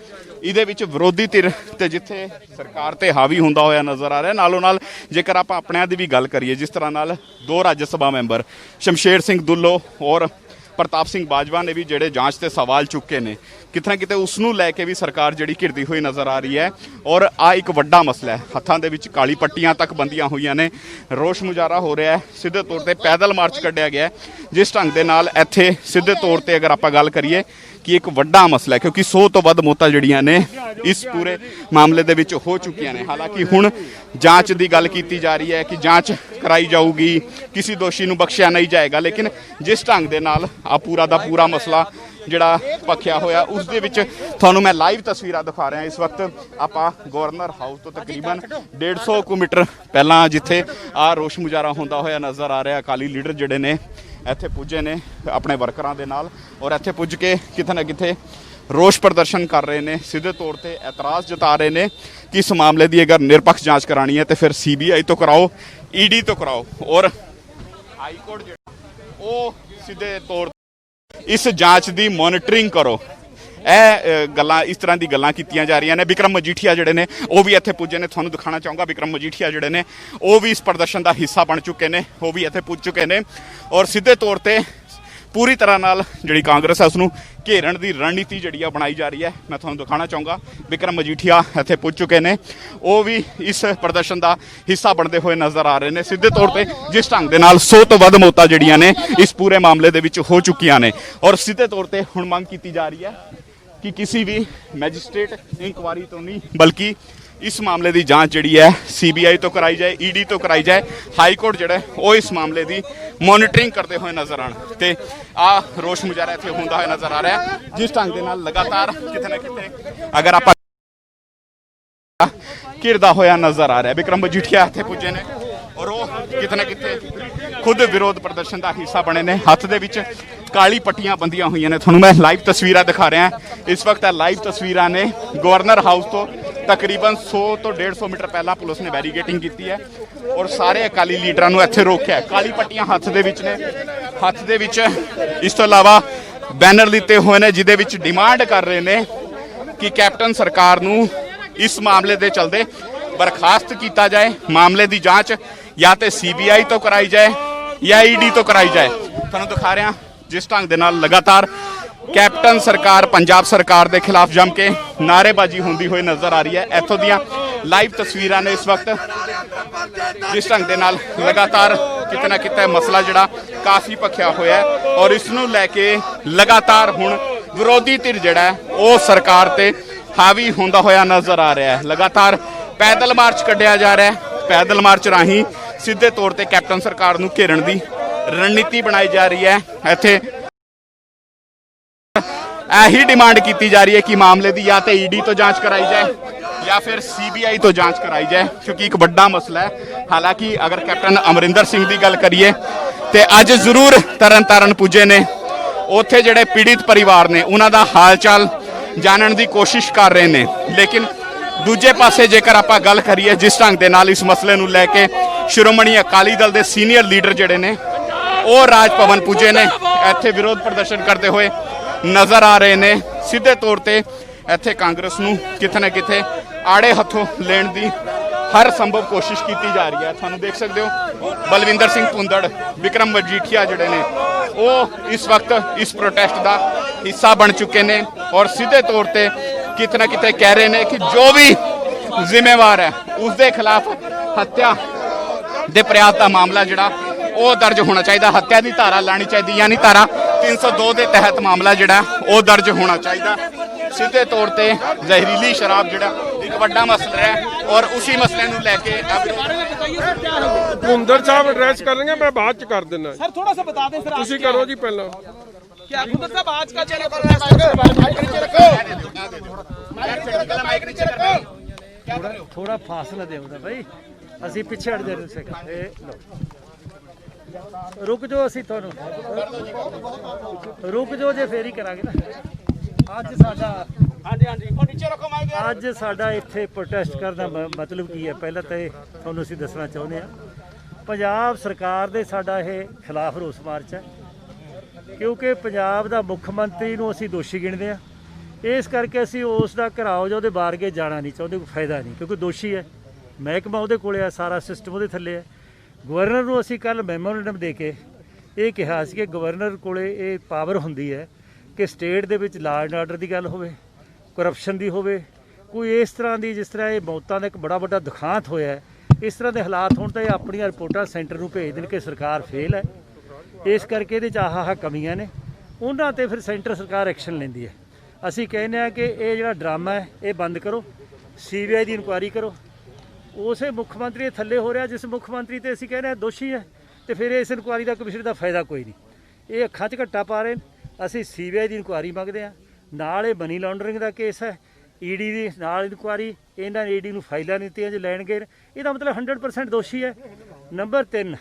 Speaker 1: ਇਹਦੇ ਵਿੱਚ ਵਿਰੋਧੀ ਧਿਰ ਤੇ ਜਿੱਥੇ ਸਰਕਾਰ ਤੇ ਹਾਵੀ ਹੁੰਦਾ ਹੋਇਆ ਨਜ਼ਰ ਆ ਰਿਹਾ। ਨਾਲੋਂ ਨਾਲ ਜੇਕਰ ਆਪਾਂ ਆਪਣਿਆਂ ਦੀ ਵੀ ਗੱਲ ਕਰੀਏ, ਜਿਸ ਤਰ੍ਹਾਂ ਨਾਲ 2 ਰਾਜ ਸਭਾ ਮੈਂਬਰ ਸ਼ਮਸ਼ੇਰ ਸਿੰਘ ਦੁੱਲੋ ਔਰ ਪ੍ਰਤਾਪ ਸਿੰਘ ਬਾਜਵਾ ਨੇ ਵੀ ਜਿਹੜੇ ਜਾਂਚ ਤੇ ਸਵਾਲ ਚੁੱਕੇ ਨੇ, ਕਿਤੇ ਨਾ ਕਿਤੇ ਉਸ ਨੂੰ ਲੈ ਕੇ ਵੀ ਸਰਕਾਰ ਜਿਹੜੀ ਘਿਰਦੀ ਹੋਈ ਨਜ਼ਰ ਆ ਰਹੀ ਹੈ ਔਰ ਆ ਇੱਕ ਵੱਡਾ ਮਸਲਾ ਹੈ। ਹੱਥਾਂ ਦੇ ਵਿੱਚ ਕਾਲੀ ਪੱਟੀਆਂ ਤੱਕ ਬੰਦੀਆਂ ਹੋਈਆਂ ਨੇ, ਰੋਸ਼ ਮੁਜ਼ਾਹਰਾ ਹੋ ਰਿਹਾ ਹੈ, ਸਿੱਧੇ ਤੌਰ ਤੇ ਪੈਦਲ ਮਾਰਚ ਕੱਢਿਆ ਗਿਆ ਜਿਸ ਢੰਗ ਦੇ ਨਾਲ ਇੱਥੇ ਸਿੱਧੇ ਤੌਰ ਤੇ ਅਗਰ ਆਪਾਂ ਗੱਲ ਕਰੀਏ ਕਿ ਇੱਕ ਵੱਡਾ ਮਸਲਾ ਹੈ, ਕਿਉਂਕਿ 100 ਤੋਂ ਵੱਧ ਮੌਤਾਂ ਜਿਹੜੀਆਂ ਨੇ ਇਸ ਪੂਰੇ ਮਾਮਲੇ ਦੇ ਵਿੱਚ ਹੋ ਚੁੱਕੀਆਂ ਨੇ। ਹਾਲਾਂਕਿ ਹੁਣ ਜਾਂਚ ਦੀ ਗੱਲ ਕੀਤੀ ਜਾ ਰਹੀ ਹੈ ਕਿ ਜਾਂਚ ਕਰਾਈ ਜਾਊਗੀ, ਕਿਸੇ ਦੋਸ਼ੀ ਨੂੰ ਬਖਸ਼ਿਆ ਨਹੀਂ ਜਾਏਗਾ, ਲੇਕਿਨ ਜਿਸ ਢੰਗ ਦੇ ਨਾਲ ਆ ਪੂਰਾ ਦਾ ਪੂਰਾ ਮਸਲਾ ਜਿਹੜਾ ਭਖਿਆ ਹੋਇਆ ਉਸ ਦੇ ਵਿੱਚ ਤੁਹਾਨੂੰ ਮੈਂ ਲਾਈਵ ਤਸਵੀਰਾਂ ਦਿਖਾ ਰਿਹਾ। ਇਸ ਵਕਤ ਆਪਾਂ ਗਵਰਨਰ ਹਾਊਸ ਤੋਂ ਤਕਰੀਬਨ 150 ਮੀਟਰ ਪਹਿਲਾਂ ਜਿੱਥੇ ਆ ਰੋਸ਼ ਮੁਜ਼ਾਹਰਾ ਹੁੰਦਾ ਹੋਇਆ ਨਜ਼ਰ ਆ ਰਿਹਾ, ਅਕਾਲੀ ਲੀਡਰ ਜਿਹੜੇ ਨੇ ਇੱਥੇ ਪੁੱਜੇ ਨੇ ਆਪਣੇ ਵਰਕਰਾਂ ਦੇ ਨਾਲ ਔਰ ਇੱਥੇ ਪੁੱਜ ਕੇ ਕਿਤੇ ਨਾ ਕਿਤੇ ਰੋਸ਼ ਪ੍ਰਦਰਸ਼ਨ ਕਰ ਰਹੇ ਨੇ, ਸਿੱਧੇ ਤੌਰ ਤੇ ਇਤਰਾਜ਼ ਜਤਾ ਰਹੇ ਨੇ ਕਿ ਇਸ ਮਾਮਲੇ ਦੀ ਅਗਰ ਨਿਰਪੱਖ ਜਾਂਚ ਕਰਾਣੀ ਹੈ ਤੇ ਫਿਰ ਸੀਬੀਆਈ ਤੋਂ ਕਰਾਓ, ਈਡੀ ਤੋਂ ਕਰਾਓ ਔਰ ਹਾਈ ਕੋਰਟ ਜਿਹੜਾ ਉਹ ਸਿੱਧੇ ਤੌਰ ਇਸ ਜਾਂਚ ਦੀ ਮੋਨੀਟਰਿੰਗ ਕਰੋ। ਇਹ ਗੱਲਾਂ ਇਸ ਤਰ੍ਹਾਂ ਦੀ ਗੱਲਾਂ ਕੀਤੀਆਂ ਜਾ ਰਹੀਆਂ ਨੇ। ਵਿਕਰਮ ਮਜੀਠੀਆ ਜਿਹੜੇ ਨੇ ਉਹ ਵੀ ਇੱਥੇ ਪੁੱਜੇ ਨੇ, ਤੁਹਾਨੂੰ ਦਿਖਾਣਾ ਚਾਹੂੰਗਾ। ਵਿਕਰਮ ਮਜੀਠੀਆ ਜਿਹੜੇ ਨੇ ਉਹ ਵੀ ਇਸ ਪ੍ਰਦਰਸ਼ਨ ਦਾ ਹਿੱਸਾ ਬਣ ਚੁੱਕੇ ਨੇ, ਉਹ ਵੀ ਇੱਥੇ ਪੁੱਜ ਚੁੱਕੇ ਨੇ ਔਰ ਸਿੱਧੇ ਤੌਰ ਤੇ ਪੂਰੀ ਤਰ੍ਹਾਂ ਨਾਲ ਜਿਹੜੀ ਕਾਂਗਰਸ ਹੈ ਉਸ ਨੂੰ ਘੇਰਨ ਦੀ ਰਣਨੀਤੀ ਜਿਹੜੀ ਆ ਬਣਾਈ ਜਾ ਰਹੀ ਹੈ। ਮੈਂ ਤੁਹਾਨੂੰ ਦਿਖਾਣਾ ਚਾਹੂੰਗਾ ਵਿਕਰਮ ਮਜੀਠੀਆ ਇੱਥੇ ਪੁੱਜ ਚੁੱਕੇ ਨੇ, ਉਹ ਵੀ ਇਸ ਪ੍ਰਦਰਸ਼ਨ ਦਾ ਹਿੱਸਾ ਬਣਦੇ ਹੋਏ ਨਜ਼ਰ ਆ ਰਹੇ ਨੇ। ਸਿੱਧੇ ਤੌਰ ਤੇ ਜਿਸ ਢੰਗ ਦੇ ਨਾਲ 100 ਤੋਂ ਵੱਧ ਮੌਤਾਂ ਜਿਹੜੀਆਂ ਨੇ ਇਸ ਪੂਰੇ ਮਾਮਲੇ ਦੇ ਵਿੱਚ ਹੋ ਚੁੱਕੀਆਂ ਨੇ ਔਰ ਸਿੱਧੇ ਤੌਰ ਤੇ ਹੁਣ ਮੰਗ ਕੀਤੀ ਜਾ ਰਹੀ ਹੈ ਕਿ ਕਿਸੇ ਵੀ ਮੈਜਿਸਟ੍ਰੇਟ ਇਨਕੁਆਰੀ ਤੋਂ ਨਹੀਂ ਬਲਕਿ ਇਸ ਮਾਮਲੇ ਦੀ ਜਾਂਚ ਜਿਹੜੀ ਹੈ ਸੀਬੀਆਈ ਤੋਂ ਕਰਾਈ ਜਾਏ, ਈਡੀ ਤੋਂ ਕਰਾਈ ਜਾਏ, ਹਾਈ ਕੋਰਟ ਜਿਹੜਾ ਉਹ ਇਸ ਮਾਮਲੇ ਦੀ ਮੋਨੀਟਰਿੰਗ ਕਰਦੇ ਹੋਏ ਨਜ਼ਰ ਆਣ ਤੇ ਆ ਰੋਸ਼ ਮੁਜ਼ਾਹਰਾ ਇੱਥੇ ਹੁੰਦਾ ਹੋਇਆ ਨਜ਼ਰ ਆ ਰਿਹਾ, ਜਿਸ ਢੰਗ ਦੇ ਨਾਲ ਲਗਾਤਾਰ ਕਿਤੇ ਨਾ ਕਿਤੇ ਅਗਰ ਆਪਾਂ ਘਿਰਦਾ ਹੋਇਆ ਨਜ਼ਰ ਆ ਰਿਹਾ। ਵਿਕਰਮ ਮਜੀਠੀਆ ਇੱਥੇ ਪੁੱਜੇ ਨੇ ਔਰ ਉਹ ਕਿਤੇ ਨਾ ਕਿਤੇ ਖੁਦ ਵਿਰੋਧ ਪ੍ਰਦਰਸ਼ਨ ਦਾ ਹਿੱਸਾ ਬਣੇ ਨੇ, ਹੱਥ ਦੇ ਵਿੱਚ ਕਾਲੀ ਪੱਟੀਆਂ ਬੰਦੀਆਂ ਹੋਈਆਂ ਨੇ। ਤੁਹਾਨੂੰ ਮੈਂ ਲਾਈਵ ਤਸਵੀਰਾਂ ਦਿਖਾ ਰਿਹਾ। ਇਸ ਵਕਤ ਇਹ ਲਾਈਵ ਤਸਵੀਰਾਂ ਨੇ ਗਵਰਨਰ ਹਾਊਸ ਤੋਂ ਤਕਰੀਬਨ 100 ਤੋਂ 150 ਮੀਟਰ ਪਹਿਲਾਂ ਪੁਲਿਸ ਨੇ ਬੈਰੀਗੇਟਿੰਗ ਕੀਤੀ ਹੈ ਔਰ ਸਾਰੇ ਅਕਾਲੀ ਲੀਡਰਾਂ ਨੂੰ ਇੱਥੇ ਰੋਕਿਆ। ਕਾਲੀ ਪੱਟੀਆਂ ਹੱਥ ਦੇ ਵਿੱਚ ਨੇ, ਹੱਥ ਦੇ ਵਿੱਚ ਇਸ ਤੋਂ ਇਲਾਵਾ ਬੈਨਰ ਦਿੱਤੇ ਹੋਏ ਨੇ ਜਿਹਦੇ ਵਿੱਚ ਡਿਮਾਂਡ ਕਰ ਰਹੇ ਨੇ ਕਿ ਕੈਪਟਨ ਸਰਕਾਰ ਨੂੰ ਇਸ ਮਾਮਲੇ ਦੇ ਚਲਦੇ ਬਰਖਾਸਤ ਕੀਤਾ ਜਾਏ, ਮਾਮਲੇ ਦੀ ਜਾਂਚ ਜਾਂ ਤੇ ਸੀਬੀਆਈ ਤੋਂ ਕਰਾਈ ਜਾਏ ਜਾਂ ਈਡੀ ਤੋਂ ਕਰਾਈ ਜਾਏ। ਤੁਹਾਨੂੰ ਦਿਖਾ ਰਿਹਾ ਜਿਸ ਢੰਗ ਦੇ ਨਾਲ ਲਗਾਤਾਰ ਕੈਪਟਨ ਸਰਕਾਰ ਪੰਜਾਬ ਸਰਕਾਰ ਦੇ ਖਿਲਾਫ ਜੰਮ ਕੇ ਨਾਅਰੇਬਾਜ਼ੀ ਹੁੰਦੀ ਹੋਈ ਨਜ਼ਰ ਆ ਰਹੀ ਹੈ। ਇੱਥੋਂ ਦੀਆਂ ਲਾਈਵ ਤਸਵੀਰਾਂ ਨੇ ਇਸ ਵਕਤ ਜਿਸ ਢੰਗ ਦੇ ਨਾਲ ਲਗਾਤਾਰ ਕਿਤੇ ਨਾ ਕਿਤੇ ਮਸਲਾ ਜਿਹੜਾ ਕਾਫੀ ਭਖਿਆ ਹੋਇਆ ਹੈ ਔਰ ਇਸ ਨੂੰ ਲੈ ਕੇ ਲਗਾਤਾਰ ਹੁਣ ਵਿਰੋਧੀ ਧਿਰ ਜਿਹੜਾ ਹੈ ਉਹ ਸਰਕਾਰ ਤੇ ਹਾਵੀ ਹੁੰਦਾ ਹੋਇਆ ਨਜ਼ਰ ਆ ਰਿਹਾ ਹੈ। ਲਗਾਤਾਰ ਪੈਦਲ ਮਾਰਚ ਕੱਢਿਆ ਜਾ ਰਿਹਾ ਹੈ। ਪੈਦਲ ਮਾਰਚ ਰਾਹੀਂ ਸਿੱਧੇ ਤੌਰ ਤੇ ਕੈਪਟਨ ਸਰਕਾਰ ਨੂੰ ਘੇਰਨ ਦੀ ਰਣਨੀਤੀ ਬਣਾਈ ਜਾ ਰਹੀ ਹੈ। ਇੱਥੇ ਇਹੀ ਡਿਮਾਂਡ ਕੀਤੀ ਜਾ ਰਹੀ ਹੈ ਕਿ ਮਾਮਲੇ ਦੀ ਜਾਂ ਤੇ ਈਡੀ ਤੋਂ ਜਾਂਚ ਕਰਾਈ ਜਾਏ ਜਾਂ ਫਿਰ ਸੀਬੀਆਈ ਤੋਂ ਜਾਂਚ ਕਰਾਈ ਜਾਏ, ਕਿਉਂਕਿ ਇੱਕ ਵੱਡਾ ਮਸਲਾ ਹੈ। ਹਾਲਾਂਕਿ ਅਗਰ ਕੈਪਟਨ ਅਮਰਿੰਦਰ ਸਿੰਘ ਦੀ ਗੱਲ ਕਰੀਏ ਤੇ ਅੱਜ ਜ਼ਰੂਰ ਤਰਨਤਾਰਨ ਪੁੱਜੇ ਨੇ। ਉੱਥੇ ਜਿਹੜੇ ਪੀੜਿਤ ਪਰਿਵਾਰ ਨੇ ਉਹਨਾਂ ਦਾ ਹਾਲ ਚਾਲ ਜਾਣਨ ਦੀ ਕੋਸ਼ਿਸ਼ ਕਰ ਰਹੇ ਨੇ। ਲੇਕਿਨ ਦੂਜੇ ਪਾਸੇ ਜੇਕਰ ਆਪਾਂ ਗੱਲ ਕਰੀਏ ਜਿਸ ਢੰਗ ਦੇ ਨਾਲ ਇਸ ਮਸਲੇ ਨੂੰ ਲੈ ਕੇ ਸ਼੍ਰੋਮਣੀ ਅਕਾਲੀ ਦਲ ਦੇ ਸੀਨੀਅਰ ਲੀਡਰ ਜਿਹੜੇ ਨੇ ਉਹ ਰਾਜ ਭਵਨ ਪੁੱਜੇ ਨੇ, ਇੱਥੇ ਵਿਰੋਧ ਪ੍ਰਦਰਸ਼ਨ ਕਰਦੇ ਹੋਏ ਨਜ਼ਰ ਆ ਰਹੇ ਨੇ। ਸਿੱਧੇ ਤੌਰ ਤੇ ਇੱਥੇ ਕਾਂਗਰਸ ਨੂੰ ਕਿਤੇ ਨਾ ਕਿਤੇ ਆੜੇ ਹੱਥੋਂ ਲੈਣ ਦੀ ਹਰ ਸੰਭਵ ਕੋਸ਼ਿਸ਼ ਕੀਤੀ ਜਾ ਰਹੀ ਹੈ। ਤੁਹਾਨੂੰ ਦੇਖ ਸਕਦੇ ਹੋ ਬਲਵਿੰਦਰ ਸਿੰਘ ਭੁੰਦੜ, ਵਿਕਰਮ ਮਜੀਠੀਆ ਜਿਹੜੇ ਨੇ ਉਹ ਇਸ ਵਕਤ ਇਸ ਪ੍ਰੋਟੈਸਟ ਦਾ ਹਿੱਸਾ ਬਣ ਚੁੱਕੇ ਨੇ ਔਰ ਸਿੱਧੇ ਤੌਰ ਤੇ ਕਿਤੇ ਨਾ ਕਿਤੇ ਕਹਿ ਰਹੇ ਨੇ ਕਿ ਜੋ ਵੀ ਜ਼ਿੰਮੇਵਾਰ ਹੈ ਉਸ ਦੇ ਖਿਲਾਫ ਹੱਤਿਆ ਦੇ ਪ੍ਰਯਾਸ ਦਾ ਮਾਮਲਾ ਜਿਹੜਾ ਉਹ ਦਰਜ ਹੋਣਾ ਚਾਹੀਦਾ। ਹੱਤਿਆ ਦੀ ਧਾਰਾ ਲਾਣੀ ਚਾਹੀਦੀ, ਯਾਨੀ ਧਾਰਾ 302 ਦੇ ਤਹਿਤ ਮਾਮਲਾ ਜਿਹੜਾ ਉਹ ਦਰਜ ਹੋਣਾ ਚਾਹੀਦਾ। ਸਿੱਧੇ ਤੌਰ ਤੇ ਜ਼ਹਿਰੀਲੀ ਸ਼ਰਾਬ ਜਿਹੜਾ ਇੱਕ ਵੱਡਾ ਮਸਲਾ ਹੈ ਔਰ ਉਸੇ ਮਸਲੇ ਨੂੰ ਲੈ ਕੇ
Speaker 4: भुंदर साहब एड्रेस कर लेंगे, मैं बाद च कर देना।
Speaker 5: सर थोड़ा सा बता दें सर,
Speaker 4: तुसी करो जी पहला।
Speaker 5: क्या भुंदर साहब आज का
Speaker 2: ਥੋੜਾ ਫਾਸਲਾ ਦਿਓ ਨਾ ਭਾਈ, ਅਸੀਂ ਪਿੱਛੇ ਹਟ ਜਾਣੇ ਸੇ ਰੁਕ ਜਾਓ, ਅਸੀਂ ਤੁਹਾਨੂੰ ਰੁਕ ਜਾਓ ਜੇ ਫੇਰ ਹੀ ਕਰਾਂਗੇ ਨਾ। ਅੱਜ ਸਾਡਾ ਇੱਥੇ ਪ੍ਰੋਟੈਸਟ ਕਰਨ ਦਾ ਮਤਲਬ ਕੀ ਹੈ, ਪਹਿਲਾਂ ਤਾਂ ਇਹ ਤੁਹਾਨੂੰ ਅਸੀਂ ਦੱਸਣਾ ਚਾਹੁੰਦੇ ਹਾਂ। ਪੰਜਾਬ ਸਰਕਾਰ ਦੇ ਸਾਡਾ ਇਹ ਖਿਲਾਫ ਰੋਸ ਮਾਰਚ ਹੈ, ਕਿਉਂਕਿ ਪੰਜਾਬ ਦਾ ਮੁੱਖ ਮੰਤਰੀ ਨੂੰ ਅਸੀਂ ਦੋਸ਼ੀ ਗਿਣਦੇ ਹਾਂ। ਇਸ ਕਰਕੇ ਅਸੀਂ ਉਸ ਦਾ ਘਰਾਓ ਜਾਂ ਉਹਦੇ ਬਾਰਗੇ ਜਾਣਾ ਨਹੀਂ ਚਾਹੁੰਦੇ, ਕੋਈ ਫਾਇਦਾ ਨਹੀਂ, ਕਿਉਂਕਿ ਦੋਸ਼ੀ ਹੈ। ਮਹਿਕਮਾ ਉਹਦੇ ਕੋਲੇ ਆ, ਸਾਰਾ ਸਿਸਟਮ ਉਹਦੇ ਥੱਲੇ ਹੈ। ਗਵਰਨਰ ਨੂੰ ਅਸੀਂ ਕੱਲ ਮੈਮੋਰੈਂਡਮ ਦੇ ਕੇ ਇਹ ਕਿਹਾ ਸੀ ਕਿ ਗਵਰਨਰ ਕੋਲੇ ਇਹ ਪਾਵਰ ਹੁੰਦੀ ਹੈ ਕਿ ਸਟੇਟ ਦੇ ਵਿੱਚ ਲਾਅ ਐਂਡ ਆਰਡਰ ਦੀ ਗੱਲ ਹੋਵੇ, ਕਰਪਸ਼ਨ ਦੀ ਹੋਵੇ, ਕੋਈ ਇਸ ਤਰ੍ਹਾਂ ਦੀ, ਜਿਸ ਤਰ੍ਹਾਂ ਇਹ ਮੌਤਾਂ ਦਾ ਇੱਕ ਬੜਾ ਵੱਡਾ ਦੁਖਾਂਤ ਹੋਇਆ ਹੈ, ਇਸ ਤਰ੍ਹਾਂ ਦੇ ਹਾਲਾਤ ਹੋਣ ਤਾਂ ਇਹ ਆਪਣੀਆਂ ਰਿਪੋਰਟਾਂ ਸੈਂਟਰ ਨੂੰ ਭੇਜ ਦੇਣ ਕਿ ਸਰਕਾਰ ਫੇਲ ਹੈ। ਇਸ ਕਰਕੇ ਇਹਦੇ 'ਚ ਆਹ ਕਮੀਆਂ ਨੇ, ਉਹਨਾਂ 'ਤੇ ਫਿਰ ਸੈਂਟਰ ਸਰਕਾਰ ਐਕਸ਼ਨ ਲੈਂਦੀ ਹੈ। ਅਸੀਂ ਕਹਿੰਦੇ ਹਾਂ ਕਿ ਇਹ ਜਿਹੜਾ ਡਰਾਮਾ ਹੈ ਇਹ ਬੰਦ ਕਰੋ, ਸੀਬੀਆਈ ਦੀ ਇਨਕੁਆਇਰੀ ਕਰੋ। ਉਸੇ ਮੁੱਖ ਮੰਤਰੀ ਦੇ ਥੱਲੇ ਹੋ ਰਿਹਾ ਜਿਸ ਮੁੱਖ ਮੰਤਰੀ ਤੇ ਅਸੀਂ ਕਹਿੰਦੇ ਹਾਂ ਦੋਸ਼ੀ ਹੈ, ਤੇ ਫਿਰ ਇਸ ਇਨਕੁਆਇਰੀ ਦਾ ਕਮਿਸ਼ਨ ਦਾ ਫਾਇਦਾ ਕੋਈ ਨਹੀਂ। ਇਹ ਅੱਖਾਂ 'ਚ ਘੱਟਾ ਪਾ ਰਹੇ ਨੇ। ਅਸੀਂ ਸੀਬੀਆਈ ਦੀ ਇਨਕੁਆਇਰੀ ਮੰਗਦੇ ਹਾਂ। ਨਾਲ ਇਹ ਮਨੀ ਲਾਂਡਰਿੰਗ ਦਾ ਕੇਸ ਹੈ, ਈਡੀ ਦੀ ਨਾਲ ਇਨਕੁਆਇਰੀ, ਇਹਨਾਂ ਨੇ ਈਡੀ ਨੂੰ ਫਾਈਲਾਂ ਦਿੱਤੀਆਂ ਜੇ ਲੈਣਗੇ, ਇਹਦਾ ਮਤਲਬ 100% ਦੋਸ਼ੀ ਹੈ। ਨੰਬਰ 3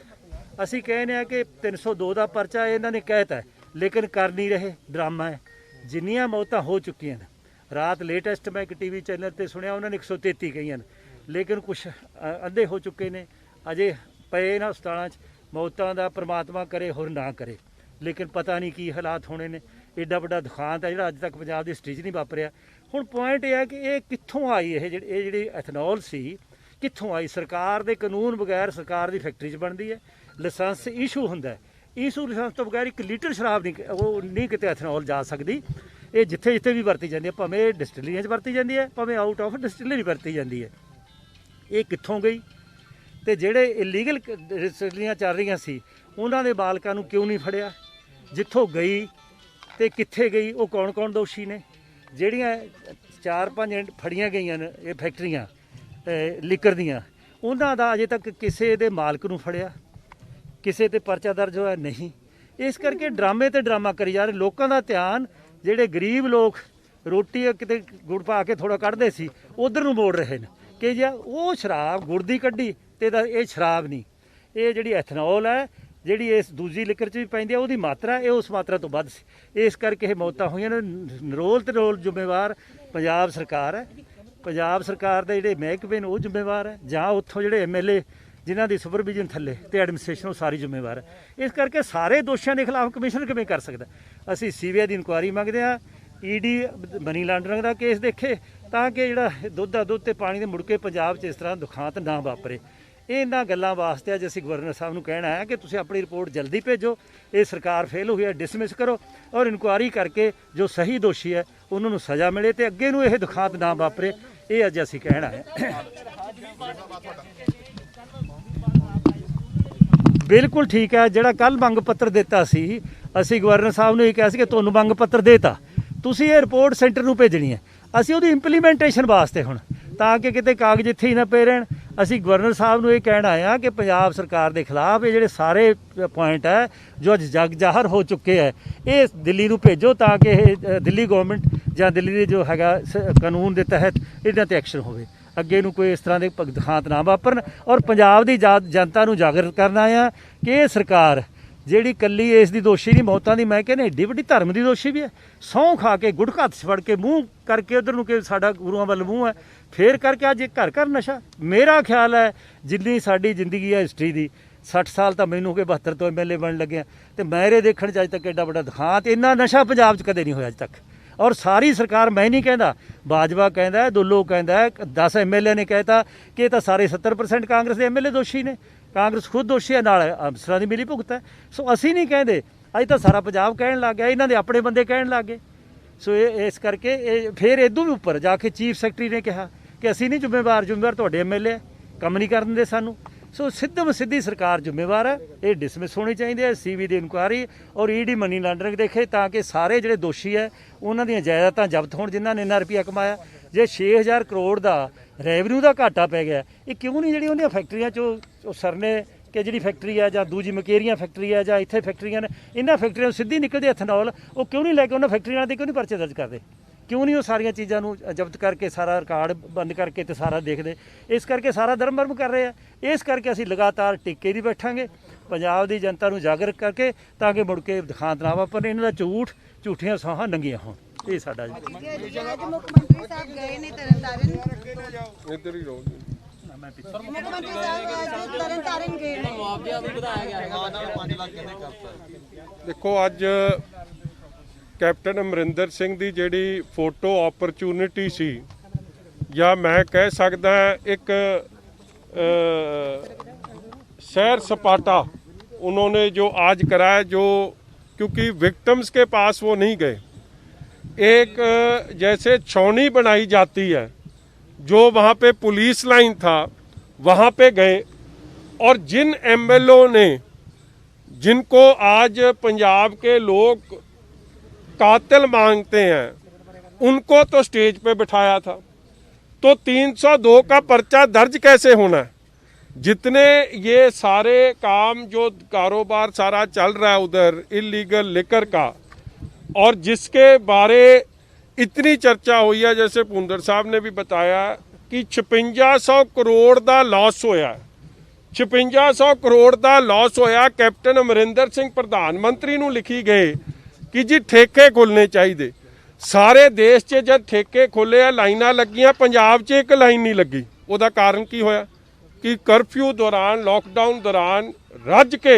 Speaker 2: ਅਸੀਂ ਕਹਿੰਦੇ ਹਾਂ ਕਿ 302 ਦਾ ਪਰਚਾ ਇਹਨਾਂ ਨੇ ਕਹਿਤਾ, ਲੇਕਿਨ ਕਰ ਨਹੀਂ ਰਹੇ, ਡਰਾਮਾ ਹੈ। ਜਿੰਨੀਆਂ ਮੌਤਾਂ ਹੋ ਚੁੱਕੀਆਂ ਨੇ, ਰਾਤ ਲੇਟੈਸਟ ਮੈਂ ਇੱਕ ਟੀਵੀ ਚੈਨਲ ਤੇ ਸੁਣਿਆ ਉਹਨਾਂ ਨੇ 133 ਕਹੀਆਂ ਨੇ, ਲੇਕਿਨ ਕੁਛ ਅੱਧੇ ਹੋ ਚੁੱਕੇ ਨੇ, ਅਜੇ ਪਏ ਨਾ ਹਸਪਤਾਲਾਂ 'ਚ। ਮੌਤਾਂ ਦਾ ਪ੍ਰਮਾਤਮਾ ਕਰੇ ਹੋਰ ਨਾ ਕਰੇ, ਲੇਕਿਨ ਪਤਾ ਨਹੀਂ ਕੀ ਹਾਲਾਤ ਹੋਣੇ ਨੇ। ਐਡਾ ਵੱਡਾ ਦੁਖਾਂਤ ਹੈ ਜਿਹੜਾ ਅੱਜ ਤੱਕ ਪੰਜਾਬ ਦੀ ਹਿਸਟਰੀ 'ਚ ਨਹੀਂ ਵਾਪਰਿਆ। ਹੁਣ ਪੁਆਇੰਟ ਇਹ ਹੈ ਕਿ ਇਹ ਕਿੱਥੋਂ ਆਈ, ਇਹ ਜਿਹੜੀ ਐਥਨੋਲ ਸੀ ਕਿੱਥੋਂ ਆਈ? ਸਰਕਾਰ ਦੇ ਕਾਨੂੰਨ ਬਗੈਰ ਸਰਕਾਰ ਦੀ ਫੈਕਟਰੀ 'ਚ ਬਣਦੀ ਹੈ, ਲਾਇਸੈਂਸ ਇਸ਼ੂ ਹੁੰਦਾ ਹੈ। ਇਸ਼ੂ ਲਾਇਸੈਂਸ ਤੋਂ ਬਗੈਰ 1 ਲੀਟਰ ਸ਼ਰਾਬ ਨਹੀਂ ਕਿਤੇ ਐਥਨੋਲ ਜਾ ਸਕਦੀ। ਇਹ ਜਿੱਥੇ ਜਿੱਥੇ ਵੀ ਵਰਤੀ ਜਾਂਦੀ ਹੈ, ਭਾਵੇਂ ਇਹ ਡਿਸਟਿਲਰੀਆਂ 'ਚ ਵਰਤੀ ਜਾਂਦੀ ਹੈ, ਭਾਵੇਂ ਆਊਟ ਆਫ ਡਿਸਟਿਲਰੀ ਵਰਤੀ ਜਾਂਦੀ ਹੈ। ਇਹ ਕਿੱਥੋਂ ਗਈ? ਤੇ ਜਿਹੜੇ ਇਲੀਗਲ ਡਿਸਟਿਲਰੀਆਂ ਚੱਲ ਰਹੀਆਂ ਸੀ ਉਹਨਾਂ ਦੇ ਮਾਲਕਾਂ ਨੂੰ ਕਿਉਂ ਨਹੀਂ ਫੜਿਆ? ਜਿੱਥੋਂ ਗਈ ਤੇ ਕਿੱਥੇ ਗਈ, ਉਹ ਕੌਣ ਕੌਣ ਦੋਸ਼ੀ ਨੇ? ਜਿਹੜੀਆਂ 4-5 ਫੜੀਆਂ ਗਈਆਂ ਨੇ ਇਹ ਫੈਕਟਰੀਆਂ ਲੀਕਰ ਦੀਆਂ, ਉਹਨਾਂ ਦਾ ਅਜੇ ਤੱਕ ਕਿਸੇ ਦੇ ਮਾਲਕ ਨੂੰ ਫੜਿਆ, ਕਿਸੇ ਤੇ ਪਰਚਾ ਦਰਜ ਹੋਇਆ ਨਹੀਂ। ਇਸ ਕਰਕੇ ਡਰਾਮੇ ਤੇ ਡਰਾਮਾ ਕਰੀ ਜਾ ਰਹੇ। ਲੋਕਾਂ ਦਾ ਧਿਆਨ, ਜਿਹੜੇ ਗਰੀਬ ਲੋਕ ਰੋਟੀ ਕਿਤੇ ਗੁੜ ਪਾ ਕੇ ਥੋੜਾ ਕੱਢਦੇ ਸੀ, ਉਧਰ ਨੂੰ ਮੋੜ ਰਹੇ ਨੇ ਕਿ ਜੇ ਉਹ ਸ਼ਰਾਬ ਗੁੜ ਦੀ ਕੱਢੀ ਤੇ ਇਹ ਸ਼ਰਾਬ ਨਹੀਂ, ਇਹ ਜਿਹੜੀ ਐਥਨੋਲ ਹੈ, ਜਿਹੜੀ ਇਸ ਦੂਜੀ ਲਿਕਰ 'ਚ ਵੀ ਪੈਂਦੀ ਹੈ, ਉਹਦੀ ਮਾਤਰਾ ਇਹ ਉਸ ਮਾਤਰਾ ਤੋਂ ਵੱਧ ਸੀ। ਇਸ ਕਰਕੇ ਇਹ ਮੌਤਾਂ ਹੋਈਆਂ ਨੇ। ਨਿਰੋਲ ਤੇ ਨਿਰੋਲ ਜ਼ਿੰਮੇਵਾਰ ਪੰਜਾਬ ਸਰਕਾਰ ਹੈ। ਪੰਜਾਬ ਸਰਕਾਰ ਦੇ ਜਿਹੜੇ ਮਹਿਕਮੇ ਨੇ ਉਹ ਜ਼ਿੰਮੇਵਾਰ ਹੈ, ਜਾਂ ਉੱਥੋਂ ਜਿਹੜੇ MLA ਜਿਨ੍ਹਾਂ ਦੀ ਸੁਪਰਵਿਜ਼ਨ ਥੱਲੇ ਤੇ ਐਡਮਿਨਿਸਟ੍ਰੇਸ਼ਨ ਉਹ ਸਾਰੀ ਜ਼ਿੰਮੇਵਾਰ ਹੈ। ਇਸ ਕਰਕੇ ਸਾਰੇ ਦੋਸ਼ੀਆਂ ਦੇ ਖਿਲਾਫ ਕਮਿਸ਼ਨ ਕਿਵੇਂ ਕਰ ਸਕਦਾ? ਅਸੀਂ CBI ਦੀ ਇਨਕੁਆਇਰੀ ਮੰਗਦੇ ਹਾਂ, ED ਮਨੀ ਲਾਂਡਰਿੰਗ ਦਾ ਕੇਸ ਦੇਖੇ, ਤਾਂ ਕਿ ਜਿਹੜਾ ਦੁੱਧ ਦਾ ਦੁੱਧ ਤੇ ਪਾਣੀ ਦੇ ਮੁੜ ਕੇ ਪੰਜਾਬ 'ਚ ਇਸ ਤਰ੍ਹਾਂ ਦੁਖਾਂਤ ਨਾ ਵਾਪਰੇ। ਇਹਨਾਂ ਗੱਲਾਂ ਵਾਸਤੇ ਅੱਜ ਅਸੀਂ ਗਵਰਨਰ ਸਾਹਿਬ ਨੂੰ ਕਹਿਣਾ ਹੈ ਕਿ ਤੁਸੀਂ ਆਪਣੀ ਰਿਪੋਰਟ ਜਲਦੀ ਭੇਜੋ। ਇਹ ਸਰਕਾਰ ਫੇਲ ਹੋਈ ਹੈ, ਡਿਸਮਿਸ ਕਰੋ ਔਰ ਇਨਕੁਆਇਰੀ ਕਰਕੇ ਜੋ ਸਹੀ ਦੋਸ਼ੀ ਹੈ ਉਹਨਾਂ ਨੂੰ ਸਜ਼ਾ ਮਿਲੇ ਤੇ ਅੱਗੇ ਨੂੰ ਇਹ ਦੁਖਾਂਤ ਨਾ ਵਾਪਰੇ। ਇਹ ਅੱਜ ਅਸੀਂ ਕਹਿਣਾ ਹੈ। ਬਿਲਕੁਲ ਠੀਕ ਹੈ। ਜਿਹੜਾ ਕੱਲ ਮੰਗ ਪੱਤਰ ਦਿੱਤਾ ਸੀ, ਅਸੀਂ ਗਵਰਨਰ ਸਾਹਿਬ ਨੂੰ ਇਹ ਕਿਹਾ ਸੀ ਕਿ ਤੁਹਾਨੂੰ ਮੰਗ ਪੱਤਰ ਦੇਤਾ, ਤੁਸੀਂ ਇਹ ਰਿਪੋਰਟ ਸੈਂਟਰ ਨੂੰ ਭੇਜਣੀ ਹੈ। ਅਸੀਂ ਉਹਦੀ ਇੰਪਲੀਮੈਂਟੇਸ਼ਨ ਵਾਸਤੇ ਹੁਣ ਤਾਂ ਕਿ ਕਿਤੇ ਕਾਗਜ਼ ਇੱਥੇ ਹੀ ਨਾ ਪਏ ਰਹਿਣ, ਅਸੀਂ ਗਵਰਨਰ ਸਾਹਿਬ ਨੂੰ ਇਹ ਕਹਿਣ ਆਏ ਹਾਂ ਕਿ ਪੰਜਾਬ ਸਰਕਾਰ ਦੇ ਖਿਲਾਫ ਇਹ ਜਿਹੜੇ ਸਾਰੇ ਪੁਆਇੰਟ ਹੈ ਜੋ ਅੱਜ ਜਗ ਜ਼ਾਹਰ ਹੋ ਚੁੱਕੇ ਹੈ, ਇਹ ਦਿੱਲੀ ਨੂੰ ਭੇਜੋ ਤਾਂ ਕਿ ਇਹ ਦਿੱਲੀ ਗਵਰਨਮੈਂਟ ਜਾਂ ਦਿੱਲੀ ਦੇ ਜੋ ਹੈਗਾ ਕਾਨੂੰਨ ਦੇ ਤਹਿਤ ਇਹਨਾਂ ਤੇ ਐਕਸ਼ਨ ਹੋਵੇ, ਅੱਗੇ ਨੂੰ ਕੋਈ ਇਸ ਤਰ੍ਹਾਂ ਦੇ ਦਿਖਾਂਤ ਨਾ ਵਾਪਰਨ। ਔਰ ਪੰਜਾਬ ਦੀ ਜਨਤਾ ਨੂੰ ਜਾਗਰਤ ਕਰਨਾ ਆ ਕਿ ਇਹ ਸਰਕਾਰ ਜਿਹੜੀ ਕੱਲੀ ਇਸ ਦੀ ਦੋਸ਼ੀ ਨਹੀਂ, ਮੌਤਾਂ ਦੀ ਮੈਂ ਕਹਿੰਦਾ ਏਡੀ ਵੱਡੀ ਧਰਮ ਦੀ ਦੋਸ਼ੀ ਵੀ ਹੈ। ਸਹੁੰ ਖਾ ਕੇ ਗੁਟਕਾ ਹੱਥ 'ਚ ਫੜ ਕੇ ਮੂੰਹ ਕਰਕੇ ਉਧਰ ਨੂੰ ਕਿ ਸਾਡਾ ਗੁਰੂਆਂ ਵੱਲ ਮੂੰਹ ਹੈ, ਫੇਰ ਕਰਕੇ ਅੱਜ ਘਰ ਘਰ ਨਸ਼ਾ। ਮੇਰਾ ਖਿਆਲ ਹੈ ਜਿੰਨੀ ਸਾਡੀ ਜ਼ਿੰਦਗੀ ਹੈ ਹਿਸਟਰੀ ਦੀ 60 ਸਾਲ ਤਾਂ ਮੈਨੂੰ ਹੋ ਗਏ, 72 ਤੋਂ MLA ਬਣਨ ਲੱਗਿਆ, ਤੇ ਮੇਰੇ ਦੇਖਣ 'ਚ ਅੱਜ ਤੱਕ ਐਡਾ ਵੱਡਾ ਦਿਖਾਂਤ ਇੰਨਾ ਨਸ਼ਾ ਪੰਜਾਬ 'ਚ ਕਦੇ ਨਹੀਂ ਹੋਇਆ ਅੱਜ ਤੱਕ। ਔਰ ਸਾਰੀ ਸਰਕਾਰ, ਮੈਂ ਨਹੀਂ ਕਹਿੰਦਾ, ਬਾਜਵਾ ਕਹਿੰਦਾ, ਦੁੱਲੋ ਕਹਿੰਦਾ, 10 MLA ਨੇ ਕਹਿਤਾ ਕਿ ਇਹ ਤਾਂ ਸਾਰੇ 70% ਕਾਂਗਰਸ ਦੇ MLA ਦੋਸ਼ੀ ਨੇ, ਕਾਂਗਰਸ ਖੁਦ ਦੋਸ਼ੀ ਹੈ, ਨਾਲ ਅਫਸਰਾਂ ਦੀ ਮਿਲੀ ਭੁਗਤ ਹੈ। ਸੋ ਅਸੀਂ ਨਹੀਂ ਕਹਿੰਦੇ, ਅੱਜ ਤਾਂ ਸਾਰਾ ਪੰਜਾਬ ਕਹਿਣ ਲੱਗ ਗਿਆ, ਇਹਨਾਂ ਦੇ ਆਪਣੇ ਬੰਦੇ ਕਹਿਣ ਲੱਗ ਗਏ। ਸੋ ਇਹ ਇਸ ਕਰਕੇ ਇਹ ਫਿਰ ਇਦੋਂ ਵੀ ਉੱਪਰ ਜਾ ਕੇ ਚੀਫ ਸੈਕਟਰੀ ਨੇ ਕਿਹਾ ਕਿ ਅਸੀਂ ਨਹੀਂ ਜ਼ਿੰਮੇਵਾਰ ਤੁਹਾਡੇ MLA ਕੰਮ ਨਹੀਂ ਕਰਨ ਦਿੰਦੇ ਸਾਨੂੰ। ਸੋ ਸਿੱਧੀ ਸਰਕਾਰ ਜ਼ਿੰਮੇਵਾਰ ਹੈ, ਇਹ ਡਿਸਮਿਸ ਹੋਣੀ ਚਾਹੀਦੀ ਹੈ। CV ਦੀ ਇਨਕੁਆਇਰੀ ਔਰ ED ਮਨੀ ਲਾਂਡਰਿੰਗ ਦੇਖੇ ਤਾਂ ਕਿ ਸਾਰੇ ਜਿਹੜੇ ਦੋਸ਼ੀ ਹੈ ਉਹਨਾਂ ਦੀਆਂ ਜਾਇਦਾਦਾਂ ਜ਼ਬਤ ਹੋਣ ਜਿਨ੍ਹਾਂ ਨੇ ਇੰਨਾ ਰੁਪਈਆ ਕਮਾਇਆ। ਜੇ 6000 ਕਰੋੜ ਦਾ ਰੈਵਨਿਊ ਦਾ ਘਾਟਾ ਪੈ ਗਿਆ, ਇਹ ਕਿਉਂ ਨਹੀਂ ਜਿਹੜੀ ਉਹਦੀਆਂ ਫੈਕਟਰੀਆਂ 'ਚੋਂ ਸਰਨੇ ਕਿ ਜਿਹੜੀ ਫੈਕਟਰੀ ਹੈ ਜਾਂ ਦੂਜੀ ਮਕੇਰੀਆਂ ਫੈਕਟਰੀ ਹੈ ਜਾਂ ਇੱਥੇ ਫੈਕਟਰੀਆਂ ਨੇ, ਇਹਨਾਂ ਫੈਕਟਰੀਆਂ ਨੂੰ ਸਿੱਧੀ ਨਿਕਲਦੇ ਐਥਨੋਲ, ਉਹ ਕਿਉਂ ਨਹੀਂ ਲੈ ਕੇ ਉਹਨਾਂ ਫੈਕਟਰੀਆਂ ਦੇ ਕਿਉਂ ਨਹੀਂ ਪਰਚੇ ਦਰਜ ਕਰਦੇ? ਕਿਉਂ ਨਹੀਂ ਉਹ ਸਾਰੀਆਂ ਚੀਜ਼ਾਂ ਨੂੰ ਜ਼ਬਤ ਕਰਕੇ ਸਾਰਾ ਰਿਕਾਰਡ ਬੰਦ ਕਰਕੇ ਤੇ ਸਾਰਾ ਦੇਖਦੇ? ਇਸ ਕਰਕੇ ਸਾਰਾ ਦਰਮ ਕਰ ਰਹੇ ਆ। ਇਸ ਕਰਕੇ ਅਸੀਂ ਲਗਾਤਾਰ ਟਿੱਕੇ ਦੀ ਬੈਠਾਂਗੇ ਪੰਜਾਬ ਦੀ ਜਨਤਾ ਨੂੰ ਜਾਗਰੂਕ ਕਰਕੇ ਤਾਂ ਕਿ ਮੁੜ ਕੇ ਦਿਖਾਂਤ ਨਾ ਵਾਪਰਨ, ਇਹਨਾਂ ਦਾ ਝੂਠੀਆਂ ਸੌਹਾਂ ਨੰਗੀਆਂ ਹੋਣ। ਇਹ ਸਾਡਾ
Speaker 6: ਅੱਜ ਮੁੱਖ ਮੰਤਰੀ ਸਾਹਿਬ ਗਏ ਨੇ ਤਰਨਤਾਰਨ,
Speaker 4: ਇੱਧਰ ਹੀ ਰਹੋ।
Speaker 6: ਮੁੱਖ ਮੰਤਰੀ ਸਾਹਿਬ ਅੱਜ ਤਰਨਤਾਰਨ ਗਏ ਨੇ, ਮੁਆਵਜ਼ਾ ਵੀ ਵਧਾਇਆ ਗਿਆ ਹੈ 5 ਲੱਖ ਕਿੰਨੇ ਕਰਤਾ।
Speaker 4: ਦੇਖੋ ਅੱਜ ਕੈਪਟਨ ਅਮਰਿੰਦਰ ਸਿੰਘ ਦੀ ਜਿਹੜੀ ਫੋਟੋ ਓਪਰਚੁਨਿਟੀ ਸੀ, ਜਾਂ ਮੈਂ ਕਹਿ ਸਕਦਾ ਇੱਕ सैर सपाटा उन्होंने जो आज कराया, जो क्योंकि विक्टिम्स के पास वो नहीं गए, एक जैसे छावनी बनाई जाती है, जो वहाँ पे पुलिस लाइन था वहाँ पे गए, और जिन MLA ने, जिनको आज पंजाब के लोग कातिल मांगते हैं, उनको तो स्टेज पे बिठाया था। तो 302 का पर्चा दर्ज कैसे होना है? जितने ये सारे काम जो कारोबार सारा चल रहा है उधर इलीगल लिकर का, और जिसके बारे इतनी चर्चा हुई है, जैसे पुंदर साहब ने भी बताया कि 5600 करोड़ का लॉस होया, 5600 करोड़ का लॉस होया। कैप्टन अमरिंदर सिंह प्रधानमंत्री नूं लिखी गए कि जी ठेके खुलने चाहिए। सारे देश 'च जब ठेके खुले आ, लाइनां लगियां, पंजाब 'च एक लाइन नहीं लगी। ਉਹਦਾ ਕਾਰਨ ਕੀ ਹੋਇਆ कि ਕਰਫਿਊ दौरान, लॉकडाउन दौरान ਰੱਜ ਕੇ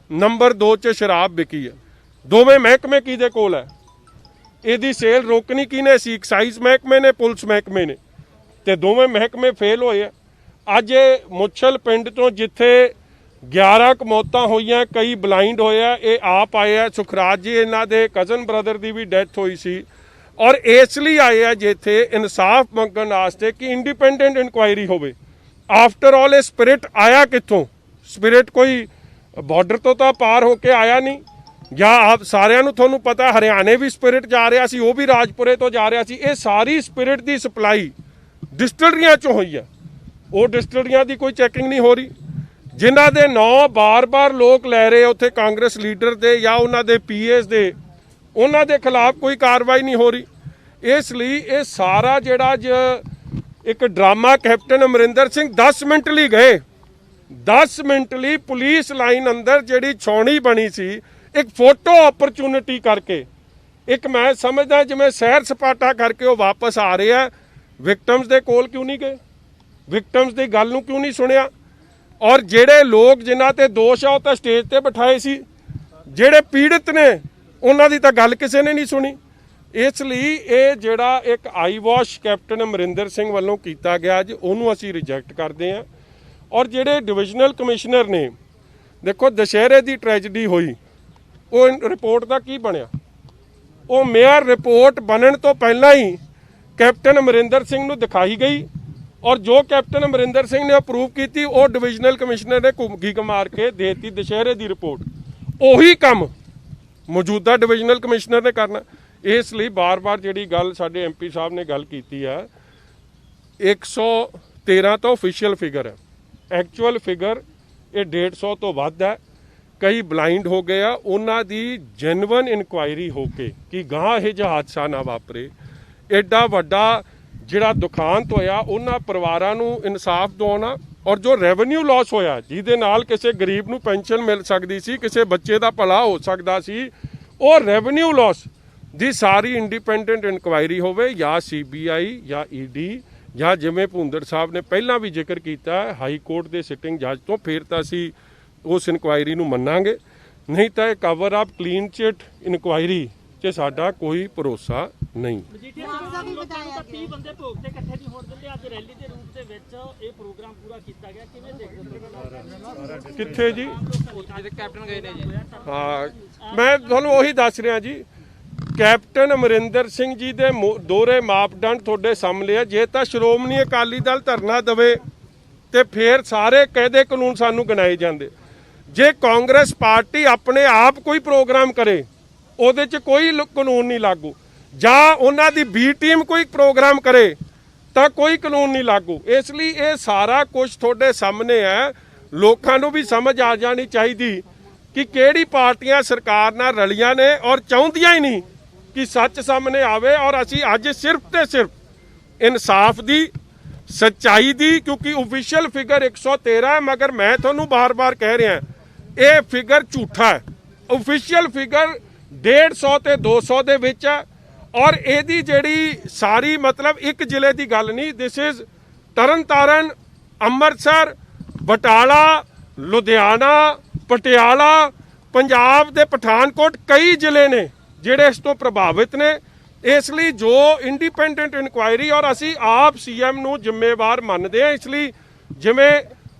Speaker 4: ਨੰਬਰ 2 'ਚ ਸ਼ਰਾਬ ਵਿਕੀ ਹੈ। ਦੋਵੇਂ ਮਹਿਕਮੇ ਕਿਹਦੇ ਕੋਲ ਹੈ? ਇਹਦੀ ਸੇਲ ਰੋਕਣੀ ਕਿਹਨੇ ਸੀ? ਐਕਸਾਈਜ਼ ਮਹਿਕਮੇ ਨੇ, ਪੁਲਿਸ ਮਹਿਕਮੇ ਨੇ, ਤੇ ਦੋਵੇਂ ਮਹਿਕਮੇ ਫੇਲ ਹੋਏ ਆ। ਅੱਜ ਇਹ ਮੁੱਛਲ ਪਿੰਡ ਤੋਂ ਜਿੱਥੇ 11 ਕੁ ਮੌਤਾਂ ਹੋਈਆਂ, ਕਈ ਬਲਾਈਂਡ ਹੋਇਆ, ਇਹ ਆਪ ਆਏ ਆ। ਸੁਖਰਾਜ ਜੀ ਇਹਨਾਂ ਦੇ ਕਜ਼ਨ ਬ੍ਰਦਰ ਦੀ ਵੀ ਡੈਥ ਹੋਈ ਸੀ, ਔਰ ਇਸ ਲਈ ਆਏ ਆ ਜਿੱਥੇ ਇਨਸਾਫ ਮੰਗਣ ਵਾਸਤੇ ਕਿ ਇੰਡੀਪੈਂਡੈਂਟ ਇਨਕੁਆਇਰੀ ਹੋਵੇ। ਆਫਟਰ ਆਲ ਇਹ ਸਪਿਰਿਟ ਆਇਆ ਕਿੱਥੋਂ? ਸਪਿਰਿਟ ਕੋਈ ਬਾਰਡਰ ਤੋਂ ਤਾਂ ਪਾਰ ਹੋ ਕੇ ਆਇਆ ਨਹੀਂ, ਜਾਂ ਆਪ ਸਾਰਿਆਂ ਨੂੰ ਤੁਹਾਨੂੰ ਪਤਾ ਹਰਿਆਣੇ ਵੀ ਸਪਿਰਿਟ ਜਾ ਰਿਹਾ ਸੀ, ਉਹ ਵੀ ਰਾਜਪੁਰੇ ਤੋਂ ਜਾ ਰਿਹਾ ਸੀ। ਇਹ ਸਾਰੀ ਸਪਿਰਿਟ ਦੀ ਸਪਲਾਈ ਡਿਸਟਿਲਰੀਆਂ 'ਚੋਂ ਹੋਈ ਹੈ। ਉਹ ਡਿਸਟਿਲਰੀਆਂ ਦੀ ਕੋਈ ਚੈਕਿੰਗ ਨਹੀਂ ਹੋ ਰਹੀ, ਜਿਨ੍ਹਾਂ ਦੇ ਨਾਂ ਬਾਰ-ਬਾਰ ਲੋਕ ਲੈ ਰਹੇ ਉੱਥੇ ਕਾਂਗਰਸ ਲੀਡਰ ਦੇ ਜਾਂ ਉਹਨਾਂ ਦੇ PAs ਦੇ, ਉਹਨਾਂ ਦੇ ਖਿਲਾਫ ਕੋਈ ਕਾਰਵਾਈ ਨਹੀਂ ਹੋ ਰਹੀ। ਇਸ ਲਈ ਇਹ ਸਾਰਾ ਜਿਹੜਾ ਇੱਕ drama, captain Amarinder Singh 10 minute ਲਈ ਗਏ, 10 ਮਿੰਟ ਲਈ ਪੁਲਿਸ ਲਾਈਨ ਅੰਦਰ ਜਿਹੜੀ ਛਾਉਣੀ ਬਣੀ ਸੀ, ਇੱਕ ਫੋਟੋ ਓਪਰਚੁਨਿਟੀ ਕਰਕੇ, ਇੱਕ ਮੈਂ ਸਮਝਦਾ ਜਿਵੇਂ ਸੈਰ ਸਪਾਟਾ ਕਰਕੇ ਉਹ ਵਾਪਸ ਆ ਰਹੇ ਆ। ਵਿਕਟਮਸ ਦੇ ਕੋਲ ਕਿਉਂ ਨਹੀਂ ਗਏ? ਵਿਕਟਮਸ ਦੀ ਗੱਲ ਨੂੰ ਕਿਉਂ ਨਹੀਂ ਸੁਣਿਆ? ਔਰ ਜਿਹੜੇ ਲੋਕ ਜਿਨ੍ਹਾਂ ਤੇ ਦੋਸ਼ ਆ ਉਹ ਤਾਂ ਸਟੇਜ ਤੇ ਬਿਠਾਏ ਸੀ, ਜਿਹੜੇ ਪੀੜਤ ਨੇ ਉਹਨਾਂ ਦੀ ਤਾਂ ਗੱਲ ਕਿਸੇ ਨੇ ਨਹੀਂ ਸੁਣੀ। ਇਸ ਲਈ ਇਹ ਜਿਹੜਾ ਇੱਕ ਆਈ ਵਾਸ਼ ਕੈਪਟਨ ਅਮਰਿੰਦਰ ਸਿੰਘ ਵੱਲੋਂ ਕੀਤਾ ਗਿਆ ਅੱਜ, ਉਹਨੂੰ ਅਸੀਂ ਰਿਜੈਕਟ ਕਰਦੇ ਹਾਂ। ਔਰ ਜਿਹੜੇ ਡਿਵੀਜ਼ਨਲ ਕਮਿਸ਼ਨਰ ਨੇ, ਦੇਖੋ ਦੁਸ਼ਹਿਰੇ ਦੀ ਟ੍ਰੈਜਡੀ ਹੋਈ, ਉਹ ਰਿਪੋਰਟ ਦਾ ਕੀ ਬਣਿਆ? ਉਹ ਮੇਅਰ ਰਿਪੋਰਟ ਬਣਨ ਤੋਂ ਪਹਿਲਾਂ ਹੀ ਕੈਪਟਨ ਅਮਰਿੰਦਰ ਸਿੰਘ ਨੂੰ ਦਿਖਾਈ ਗਈ, ਔਰ ਜੋ ਕੈਪਟਨ ਅਮਰਿੰਦਰ ਸਿੰਘ ਨੇ ਅਪਰੂਵ ਕੀਤੀ, ਉਹ ਡਿਵੀਜ਼ਨਲ ਕਮਿਸ਼ਨਰ ਨੇ ਘੁੰਮਕੀ ਮਾਰ ਕੇ ਦੇਤੀ ਦੁਸ਼ਹਿਰੇ ਦੀ ਰਿਪੋਰਟ। ਉਹੀ ਕੰਮ ਮੌਜੂਦਾ ਡਿਵੀਜ਼ਨਲ ਕਮਿਸ਼ਨਰ ਨੇ ਕਰਨਾ। ਇਸ ਲਈ ਬਾਰ-ਬਾਰ ਜਿਹੜੀ ਗੱਲ ਸਾਡੇ ਐਮਪੀ ਸਾਹਿਬ ਨੇ ਗੱਲ ਕੀਤੀ ਹੈ 113 ਤਾਂ ਆਫੀਸ਼ੀਅਲ ਫਿਗਰ ਹੈ, ਐਕਚੁਅਲ ਫਿਗਰ ਇਹ 150 ਤੋਂ ਵੱਧ ਹੈ। ਕਈ ਬਲਾਈਂਡ ਹੋ ਗਏ ਆ, ਉਹਨਾਂ ਦੀ ਜੈਨੂਇਨ ਇਨਕੁਆਇਰੀ ਹੋ ਕੇ ਕਿ ਗਾਂ ਇਹ ਜਿਹਾ ਹਾਦਸਾ ਨਾ ਵਾਪਰੇ। ਐਡਾ ਵੱਡਾ ਜਿਹੜਾ ਦੁਖਾਂਤ ਹੋਇਆ ਉਹਨਾਂ ਪਰਿਵਾਰਾਂ ਨੂੰ ਇਨਸਾਫ ਦਿਵਾਉਣਾ, ਔਰ ਜੋ ਰੈਵਨਿਊ ਲਾਸ ਹੋਇਆ ਜਿਹਦੇ ਨਾਲ ਕਿਸੇ ਗਰੀਬ ਨੂੰ ਪੈਨਸ਼ਨ ਮਿਲ ਸਕਦੀ ਸੀ, ਕਿਸੇ ਬੱਚੇ ਦਾ ਭਲਾ ਹੋ ਸਕਦਾ ਸੀ, ਉਹ ਰੈਵਨਿਊ ਲਾਸ ਦੀ ਸਾਰੀ ਇੰਡੀਪੈਂਡੈਂਟ ਇਨਕੁਆਇਰੀ ਹੋਵੇ, ਜਾਂ CBI ਜਾਂ ED, ਜਾਂ ਜਿਵੇਂ ਭੁੰਦੜ ਸਾਹਿਬ ਨੇ ਪਹਿਲਾਂ ਵੀ ਜ਼ਿਕਰ ਕੀਤਾ ਹਾਈ ਕੋਰਟ ਦੇ ਸਿਟਿੰਗ ਜੱਜ ਤੋਂ, ਫਿਰ ਤਾਂ ਅਸੀਂ ਉਸ ਇਨਕੁਆਇਰੀ ਨੂੰ ਮੰਨਾਂਗੇ। ਨਹੀਂ ਤਾਂ ਇਹ cover up clean chit inquiry 'ਚ ਸਾਡਾ ਕੋਈ ਭਰੋਸਾ ਨਹੀਂ।
Speaker 6: मुआवजा भी बताया
Speaker 7: 30 ਬੰਦੇ ਭੋਗ ਤੇ ਇਕੱਠੇ ਨਹੀਂ ਹੋਣ ਦਿੰਦੇ। ਅੱਜ ਰੈਲੀ ਦੇ ਰੂਪ ਦੇ ਵਿੱਚ ਇਹ ਪ੍ਰੋਗਰਾਮ ਪੂਰਾ ਕੀਤਾ ਗਿਆ, ਕਿਵੇਂ ਦੇਖਦੇ ਹੋ?
Speaker 4: ਕਿੱਥੇ ਜੀ?
Speaker 5: ਜਿਹਦੇ ਕੈਪਟਨ ਗਏ ਨੇ ਜੀ।
Speaker 4: ਹਾਂ, ਮੈਂ ਤੁਹਾਨੂੰ ਉਹੀ ਦੱਸ ਰਿਹਾ ਜੀ, ਕੈਪਟਨ ਅਮਰਿੰਦਰ ਸਿੰਘ ਜੀ ਦੇ ਦੋਹਰੇ ਮਾਪਦੰਡ ਤੁਹਾਡੇ ਸਾਹਮਣੇ ਆ। ਜੇ ਤਾਂ ਸ਼੍ਰੋਮਣੀ ਅਕਾਲੀ ਦਲ ਧਰਨਾ ਦੇਵੇ ਤੇ ਫਿਰ ਸਾਰੇ ਕਾਇਦੇ ਕਾਨੂੰਨ ਸਾਨੂੰ ਗਿਣਾਏ ਜਾਂਦੇ। ਜੇ ਕਾਂਗਰਸ ਪਾਰਟੀ ਆਪਣੇ ਆਪ ਕੋਈ ਪ੍ਰੋਗਰਾਮ ਕਰੇ ਉਹਦੇ 'ਚ ਕੋਈ ਕਾਨੂੰਨ ਨਹੀਂ ਲਾਗੂ, ਜਾਂ ਉਹਨਾਂ ਦੀ B ਟੀਮ ਕੋਈ ਪ੍ਰੋਗਰਾਮ ਕਰੇ ਤਾਂ ਕੋਈ ਕਾਨੂੰਨ ਨਹੀਂ ਲਾਗੂ। ਇਸ ਲਈ ਇਹ ਸਾਰਾ ਕੁਝ ਤੁਹਾਡੇ ਸਾਹਮਣੇ ਹੈ। ਲੋਕਾਂ ਨੂੰ ਵੀ ਸਮਝ ਆ ਜਾਣੀ ਚਾਹੀਦੀ ਕਿ ਕਿਹੜੀ ਪਾਰਟੀਆਂ ਸਰਕਾਰ ਨਾਲ ਰਲੀਆਂ ਨੇ ਔਰ ਚਾਹੁੰਦੀਆਂ ਹੀ ਨਹੀਂ ਕਿ ਸੱਚ ਸਾਹਮਣੇ ਆਵੇ। ਔਰ ਅਸੀਂ ਅੱਜ ਸਿਰਫ ਤੇ ਸਿਰਫ ਇਨਸਾਫ ਦੀ, ਸੱਚਾਈ ਦੀ, ਕਿਉਂਕਿ ਆਫੀਸ਼ੀਅਲ ਫਿਗਰ 113 ਹੈ, ਮਗਰ ਮੈਂ ਤੁਹਾਨੂੰ ਬਾਰ-ਬਾਰ ਕਹਿ ਰਿਹਾ ਇਹ ਫਿਗਰ ਝੂਠਾ ਹੈ। ਆਫੀਸ਼ੀਅਲ ਫਿਗਰ 150 ਤੇ 200 ਦੇ ਵਿੱਚ ਹੈ, ਔਰ ਇਹਦੀ ਜਿਹੜੀ ਸਾਰੀ ਮਤਲਬ ਇੱਕ ਜ਼ਿਲ੍ਹੇ ਦੀ ਗੱਲ ਨਹੀਂ, ਦਿਸ ਇਜ਼ ਤਰਨਤਾਰਨ, ਅੰਮ੍ਰਿਤਸਰ, ਬਟਾਲਾ, ਲੁਧਿਆਣਾ, ਪਟਿਆਲਾ, ਪੰਜਾਬ ਦੇ ਪਠਾਨਕੋਟ, ਕਈ ਜ਼ਿਲ੍ਹੇ ਨੇ ਜਿਹੜੇ ਇਸ ਤੋਂ ਪ੍ਰਭਾਵਿਤ ਨੇ। ਇਸ ਲਈ ਜੋ ਇੰਡੀਪੈਂਡੈਂਟ ਇਨਕੁਆਇਰੀ, ਔਰ ਅਸੀਂ ਆਪ CM ਨੂੰ ਜ਼ਿੰਮੇਵਾਰ ਮੰਨਦੇ ਹਾਂ। ਇਸ ਲਈ ਜਿਵੇਂ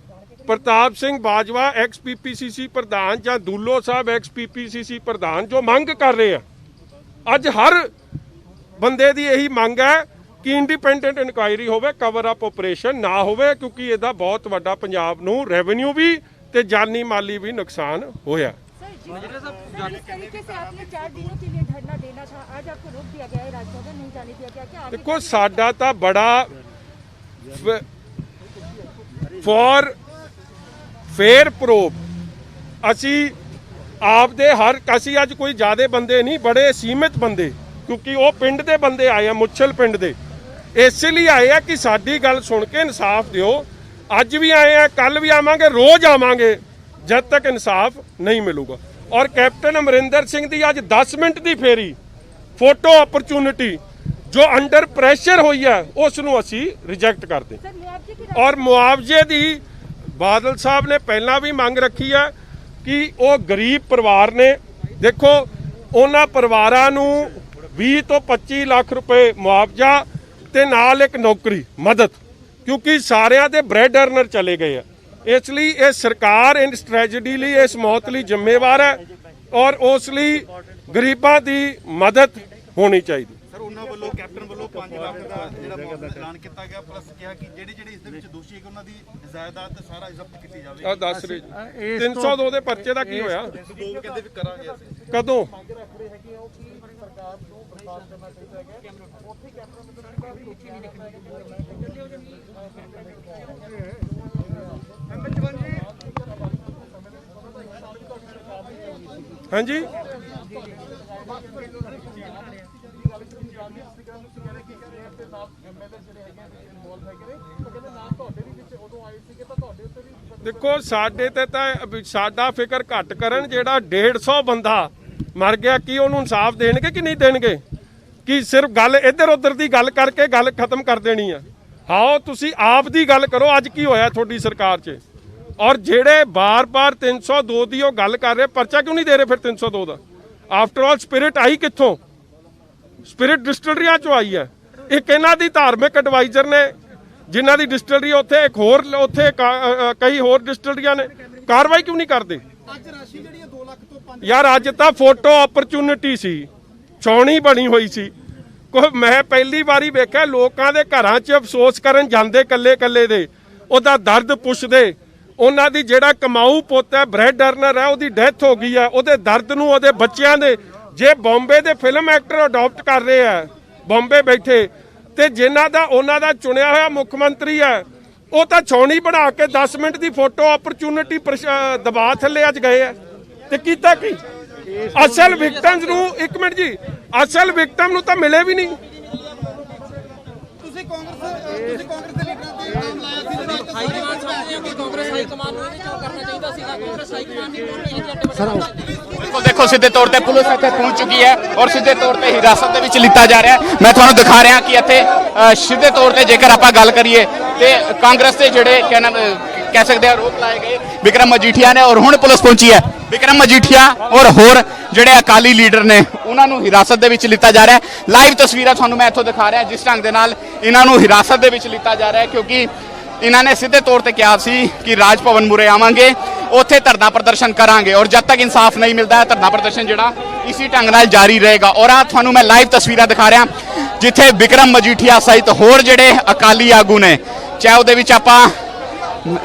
Speaker 4: ਪ੍ਰਤਾਪ ਸਿੰਘ ਬਾਜਵਾ ex-PPCC ਪ੍ਰਧਾਨ ਜਾਂ ਦੁੱਲੋ ਸਾਹਿਬ ex-PPCC ਪ੍ਰਧਾਨ ਜੋ ਮੰਗ ਕਰ ਰਹੇ ਆ, ਅੱਜ ਹਰ ਬੰਦੇ ਦੀ ਇਹੀ ਮੰਗ ਹੈ ਕਿ ਇੰਡੀਪੈਂਡੈਂਟ ਇਨਕੁਆਇਰੀ ਹੋਵੇ, ਕਵਰ ਅਪ ਆਪਰੇਸ਼ਨ ਨਾ ਹੋਵੇ, ਕਿਉਂਕਿ ਇਹਦਾ ਬਹੁਤ ਵੱਡਾ ਪੰਜਾਬ ਨੂੰ ਰੈਵਨਿਊ ਵੀ ਤੇ ਜਾਨੀ ਮਾਲੀ ਵੀ ਨੁਕਸਾਨ ਹੋਇਆ।
Speaker 8: इस तरीके से आपने 4 दिनों के लिए धरना देना था, आज आपको रोक दिया गया है, राजभवन नहीं जाने दिया गया, क्या आगे
Speaker 4: देखो साडा ਤਾਂ ਬੜਾ ਫॉर ਫੇਅਰ ਪ੍ਰੋਬ, ਅਸੀਂ ਆਪਦੇ ਹਰ, ਅਸੀਂ ਅੱਜ ਕੋਈ ਜ਼ਿਆਦੇ ਬੰਦੇ ਨਹੀਂ, ਬੜੇ ਸੀਮਿਤ ਬੰਦੇ, ਕਿਉਂਕਿ ਉਹ ਪਿੰਡ ਦੇ ਬੰਦੇ ਆਏ ਆ, ਮੁੱਛਲ ਪਿੰਡ ਦੇ, ਇਸ ਲਈ ਆਏ ਆ ਕਿ ਸਾਡੀ ਗੱਲ ਸੁਣ ਕੇ ਇਨਸਾਫ ਦਿਓ। ਅੱਜ ਵੀ ਆਏ ਆ, ਕੱਲ ਵੀ ਆਵਾਂਗੇ, ਰੋਜ਼ ਆਵਾਂਗੇ ਜਦ ਤੱਕ ਇਨਸਾਫ ਨਹੀਂ ਮਿਲੂਗਾ। ਔਰ ਕੈਪਟਨ ਅਮਰਿੰਦਰ ਸਿੰਘ ਦੀ ਅੱਜ 10 ਮਿੰਟ ਦੀ ਫੇਰੀ ਫੋਟੋ ਓਪਰਚੁਨਿਟੀ ਜੋ ਅੰਡਰ ਪ੍ਰੈਸ਼ਰ ਹੋਈ ਹੈ ਉਸ ਨੂੰ ਅਸੀਂ ਰਿਜੈਕਟ ਕਰਦੇ।
Speaker 8: सर मुआवजे की
Speaker 4: ਔਰ ਮੁਆਵਜ਼ੇ ਦੀ ਬਾਦਲ ਸਾਹਿਬ ਨੇ ਪਹਿਲਾਂ ਵੀ ਮੰਗ ਰੱਖੀ ਹੈ ਕਿ ਉਹ ਗਰੀਬ ਪਰਿਵਾਰ ਨੇ, ਦੇਖੋ ਉਹਨਾਂ ਪਰਿਵਾਰਾਂ ਨੂੰ 20 ਤੋਂ 25 ਲੱਖ ਰੁਪਏ ਮੁਆਵਜ਼ਾ ਤੇ ਨਾਲ ਇੱਕ ਨੌਕਰੀ ਮਦਦ, ਕਿਉਂਕਿ ਸਾਰਿਆਂ ਦੇ ਬ੍ਰੈਡ ਅਰਨਰ ਚਲੇ ਗਏ ਆ। ਇਸ ਲਈ ਇਹ ਸਰਕਾਰ ਇਸ ਟ੍ਰੈਜੇਡੀ ਲਈ, ਇਸ ਮੌਤ ਲਈ ਜ਼ਿੰਮੇਵਾਰ ਹੈ, ਔਰ ਉਸ ਲਈ ਗਰੀਬਾਂ ਦੀ ਮਦਦ ਹੋਣੀ ਚਾਹੀਦੀ।
Speaker 9: ਸਰ ਉਹਨਾਂ ਵੱਲੋਂ ਕੈਪਟਨ ਵੱਲੋਂ 5 ਲੱਖ ਦਾ ਜਿਹੜਾ ਮੁਆਵਜ਼ਾ ਐਲਾਨ ਕੀਤਾ ਗਿਆ, ਪਲੱਸ ਕਿਹਾ ਕਿ ਜਿਹੜੇ ਇਸ ਦੇ ਵਿੱਚ ਦੋਸ਼ੀ ਹੈ ਉਹਨਾਂ ਦੀ ਜਾਇਦਾਦ ਸਾਰਾ ਜ਼ਬਤ ਕੀਤੀ ਜਾਵੇ।
Speaker 4: ਆ ਦੱਸ ਰਹੇ ਜੀ 302 ਦੇ ਪਰਚੇ ਦਾ ਕੀ ਹੋਇਆ?
Speaker 9: 2 ਕਹਿੰਦੇ ਵੀ ਕਰਾਂਗੇ ਅਸੀਂ।
Speaker 4: ਕਦੋਂ? ਹਾਂਜੀ ਦੇਖੋ ਸਾਡੇ ਤੇ ਤਾਂ ਸਾਡਾ ਫਿਕਰ ਘੱਟ ਕਰਨ, ਜਿਹੜਾ 150 ਬੰਦਾ ਮਰ ਗਿਆ ਕੀ ਉਹਨੂੰ ਇਨਸਾਫ ਦੇਣਗੇ ਕਿ ਨਹੀਂ ਦੇਣਗੇ? ਕਿ ਸਿਰਫ ਗੱਲ ਇੱਧਰ ਉੱਧਰ ਦੀ ਗੱਲ ਕਰਕੇ ਗੱਲ ਖਤਮ ਕਰ ਦੇਣੀ ਆ? ਆਓ ਤੁਸੀਂ ਆਪ ਦੀ ਗੱਲ ਕਰੋ, ਅੱਜ ਕੀ ਹੋਇਆ ਤੁਹਾਡੀ ਸਰਕਾਰ 'ਚ? ਔਰ ਜਿਹੜੇ ਬਾਰ-ਬਾਰ 302 ਦੀ ਉਹ ਗੱਲ ਕਰ ਰਹੇ, ਪਰਚਾ ਕਿਉਂ ਨਹੀਂ ਦੇ ਰਹੇ ਫਿਰ 302 ਦਾ? ਆਫਟਰ ਆਲ ਸਪਿਰਿਟ ਆਈ ਕਿੱਥੋਂ? ਸਪਿਰਿਟ ਡਿਸਟਿਲਰੀਆਂ 'ਚੋਂ ਆਈ ਹੈ। ਇੱਕ ਇਹਨਾਂ ਦੀ ਧਾਰਮਿਕ ਐਡਵਾਈਜ਼ਰ ਨੇ ਜਿਨ੍ਹਾਂ ਦੀ ਡਿਸਟਿਲਰੀ ਉੱਥੇ, ਇੱਕ ਹੋਰ ਉੱਥੇ ਕਈ ਹੋਰ ਡਿਸਟਿਲਰੀਆਂ ਨੇ, ਕਾਰਵਾਈ ਕਿਉਂ ਨਹੀਂ ਕਰਦੇ?
Speaker 9: ਅੱਜ ਰਾਸ਼ੀ ਜਿਹੜੀ 2 ਲੱਖ ਤੋਂ 5
Speaker 4: ਯਾਰ ਅੱਜ ਤਾਂ ਫੋਟੋ ਓਪਰਚੁਨਿਟੀ ਸੀ, ਛਾਉਣੀ ਬਣੀ ਹੋਈ ਸੀ। ਮੈਂ ਪਹਿਲੀ ਵਾਰੀ ਵੇਖਿਆ ਲੋਕਾਂ ਦੇ ਘਰਾਂ 'ਚ ਅਫਸੋਸ ਕਰਨ ਜਾਂਦੇ ਕੱਲੇ ਦੇ, ਉਹਦਾ ਦਰਦ ਪੁੱਛਦੇ, ਉਹਨਾਂ ਦੀ ਜਿਹੜਾ ਕਮਾਊ ਪੁੱਤ ਹੈ, ਬ੍ਰੈਡ ਅਰਨਰ ਹੈ, ਉਹਦੀ ਡੈਥ ਹੋ ਗਈ ਹੈ, ਉਹਦੇ ਦਰਦ ਨੂੰ ਉਹਦੇ ਬੱਚਿਆਂ ਦੇ ਜੇ ਬੰਬੇ ਦੇ ਫਿਲਮ ਐਕਟਰ ਅਡਾਪਟ ਕਰ ਰਹੇ ਆ ਬੰਬੇ ਬੈਠੇ, ਤੇ ਜਿਨ੍ਹਾਂ ਦਾ ਉਹਨਾਂ ਦਾ ਚੁਣਿਆ ਹੋਇਆ ਮੁੱਖ ਮੰਤਰੀ ਹੈ ਉਹ ਤਾਂ ਛਾਉਣੀ ਬਣਾ ਕੇ 10 ਮਿੰਟ ਦੀ ਫੋਟੋ ਓਪਰਚੁਨਿਟੀ ਦਬਾਅ ਥੱਲੇ ਅੱਜ ਗਏ ਆ ਤੇ ਕੀਤਾ ਕੀ? ਅਸਲ ਵਿਕਟਮਸ ਨੂੰ, ਇੱਕ ਮਿੰਟ ਜੀ, ਅਸਲ ਵਿਕਟਮ ਨੂੰ ਤਾਂ ਮਿਲੇ ਵੀ ਨਹੀਂ।
Speaker 9: ਤੁਸੀਂ ਕਾਂਗਰਸ ਦੇ ਲੀਡਰਾਂ ਤੇ ਨਾਮ ਲਾਇਆ ਸੀ ਜਿਹੜਾ
Speaker 5: ਹਾਈ ਕਮਾਂਡ ਸਮਝਦੇ ਹੋ ਕਿ ਕਾਂਗਰਸ ਹਾਈ ਕਮਾਂਡ ਨੂੰ ਇਹਦੇ ਚੋਂ ਕਰਨਾ ਚਾਹੀਦਾ ਸੀਗਾ? ਕਾਂਗਰਸ ਹਾਈ ਕਮਾਂਡ ਦੀ ਕੋਲ ਨਹੀਂ ਹੈ।
Speaker 1: ਬਿਲਕੁਲ ਦੇਖੋ ਸਿੱਧੇ ਤੌਰ ਤੇ ਪੁਲਿਸ ਇੱਥੇ ਪਹੁੰਚ ਚੁੱਕੀ ਹੈ ਔਰ ਸਿੱਧੇ ਤੌਰ ਤੇ ਹਿਰਾਸਤ ਦੇ ਵਿੱਚ ਲਿੱਤਾ ਜਾ ਰਿਹਾ ਹੈ। ਮੈਂ ਤੁਹਾਨੂੰ ਦਿਖਾ ਰਿਹਾ ਕਿ ਇੱਥੇ ਸਿੱਧੇ ਤੌਰ ਤੇ ਜੇਕਰ ਆਪਾਂ ਗੱਲ ਕਰੀਏ ਤੇ ਕਾਂਗਰਸ ਦੇ ਜਿਹੜੇ ਕਹਿ ਸਕਦੇ ਆ ਆਰੋਪ ਲਾਏ ਗਏ ਵਿਕਰਮ ਮਜੀਠੀਆ ਨੇ, ਔਰ ਹੁਣ ਪੁਲਿਸ ਪਹੁੰਚੀ ਹੈ। ਵਿਕਰਮ ਮਜੀਠੀਆ ਔਰ ਹੋਰ ਜਿਹੜੇ ਅਕਾਲੀ ਲੀਡਰ ਨੇ ਉਹਨਾਂ ਨੂੰ ਹਿਰਾਸਤ ਦੇ ਵਿੱਚ ਲਿੱਤਾ ਜਾ ਰਿਹਾ ਹੈ। ਲਾਈਵ ਤਸਵੀਰਾਂ ਤੁਹਾਨੂੰ ਮੈਂ ਇੱਥੋਂ ਦਿਖਾ ਰਿਹਾ ਜਿਸ ਢੰਗ ਦੇ ਨਾਲ ਇਹਨਾਂ ਨੂੰ ਹਿਰਾਸਤ ਦੇ ਵਿੱਚ ਲਿੱਤਾ ਜਾ ਰਿਹਾ ਹੈ, ਕਿਉਂਕਿ ਇਹਨਾਂ ਨੇ ਸਿੱਧੇ ਤੌਰ ਤੇ ਕਿਹਾ ਸੀ ਕਿ ਰਾਜ ਭਵਨ ਮੁਰੇ ਆਵਾਂਗੇ, ਉੱਥੇ ਧਰਨਾ ਪ੍ਰਦਰਸ਼ਨ ਕਰਾਂਗੇ ਔਰ ਜਦ ਤੱਕ ਇਨਸਾਫ ਨਹੀਂ ਮਿਲਦਾ ਹੈ ਧਰਨਾ ਪ੍ਰਦਰਸ਼ਨ ਜਿਹੜਾ ਇਸੇ ਢੰਗ ਨਾਲ ਜਾਰੀ ਰਹੇਗਾ। ਔਰ ਆ ਤੁਹਾਨੂੰ ਮੈਂ ਲਾਈਵ ਤਸਵੀਰਾਂ ਦਿਖਾ ਰਿਹਾ ਜਿੱਥੇ ਵਿਕਰਮ ਮਜੀਠੀਆ ਸਹਿਤ ਹੋਰ ਜਿਹੜੇ ਅਕਾਲੀ ਆਗੂ ਨੇ, ਚਾਹੇ ਉਹਦੇ ਵਿੱਚ ਆਪਾਂ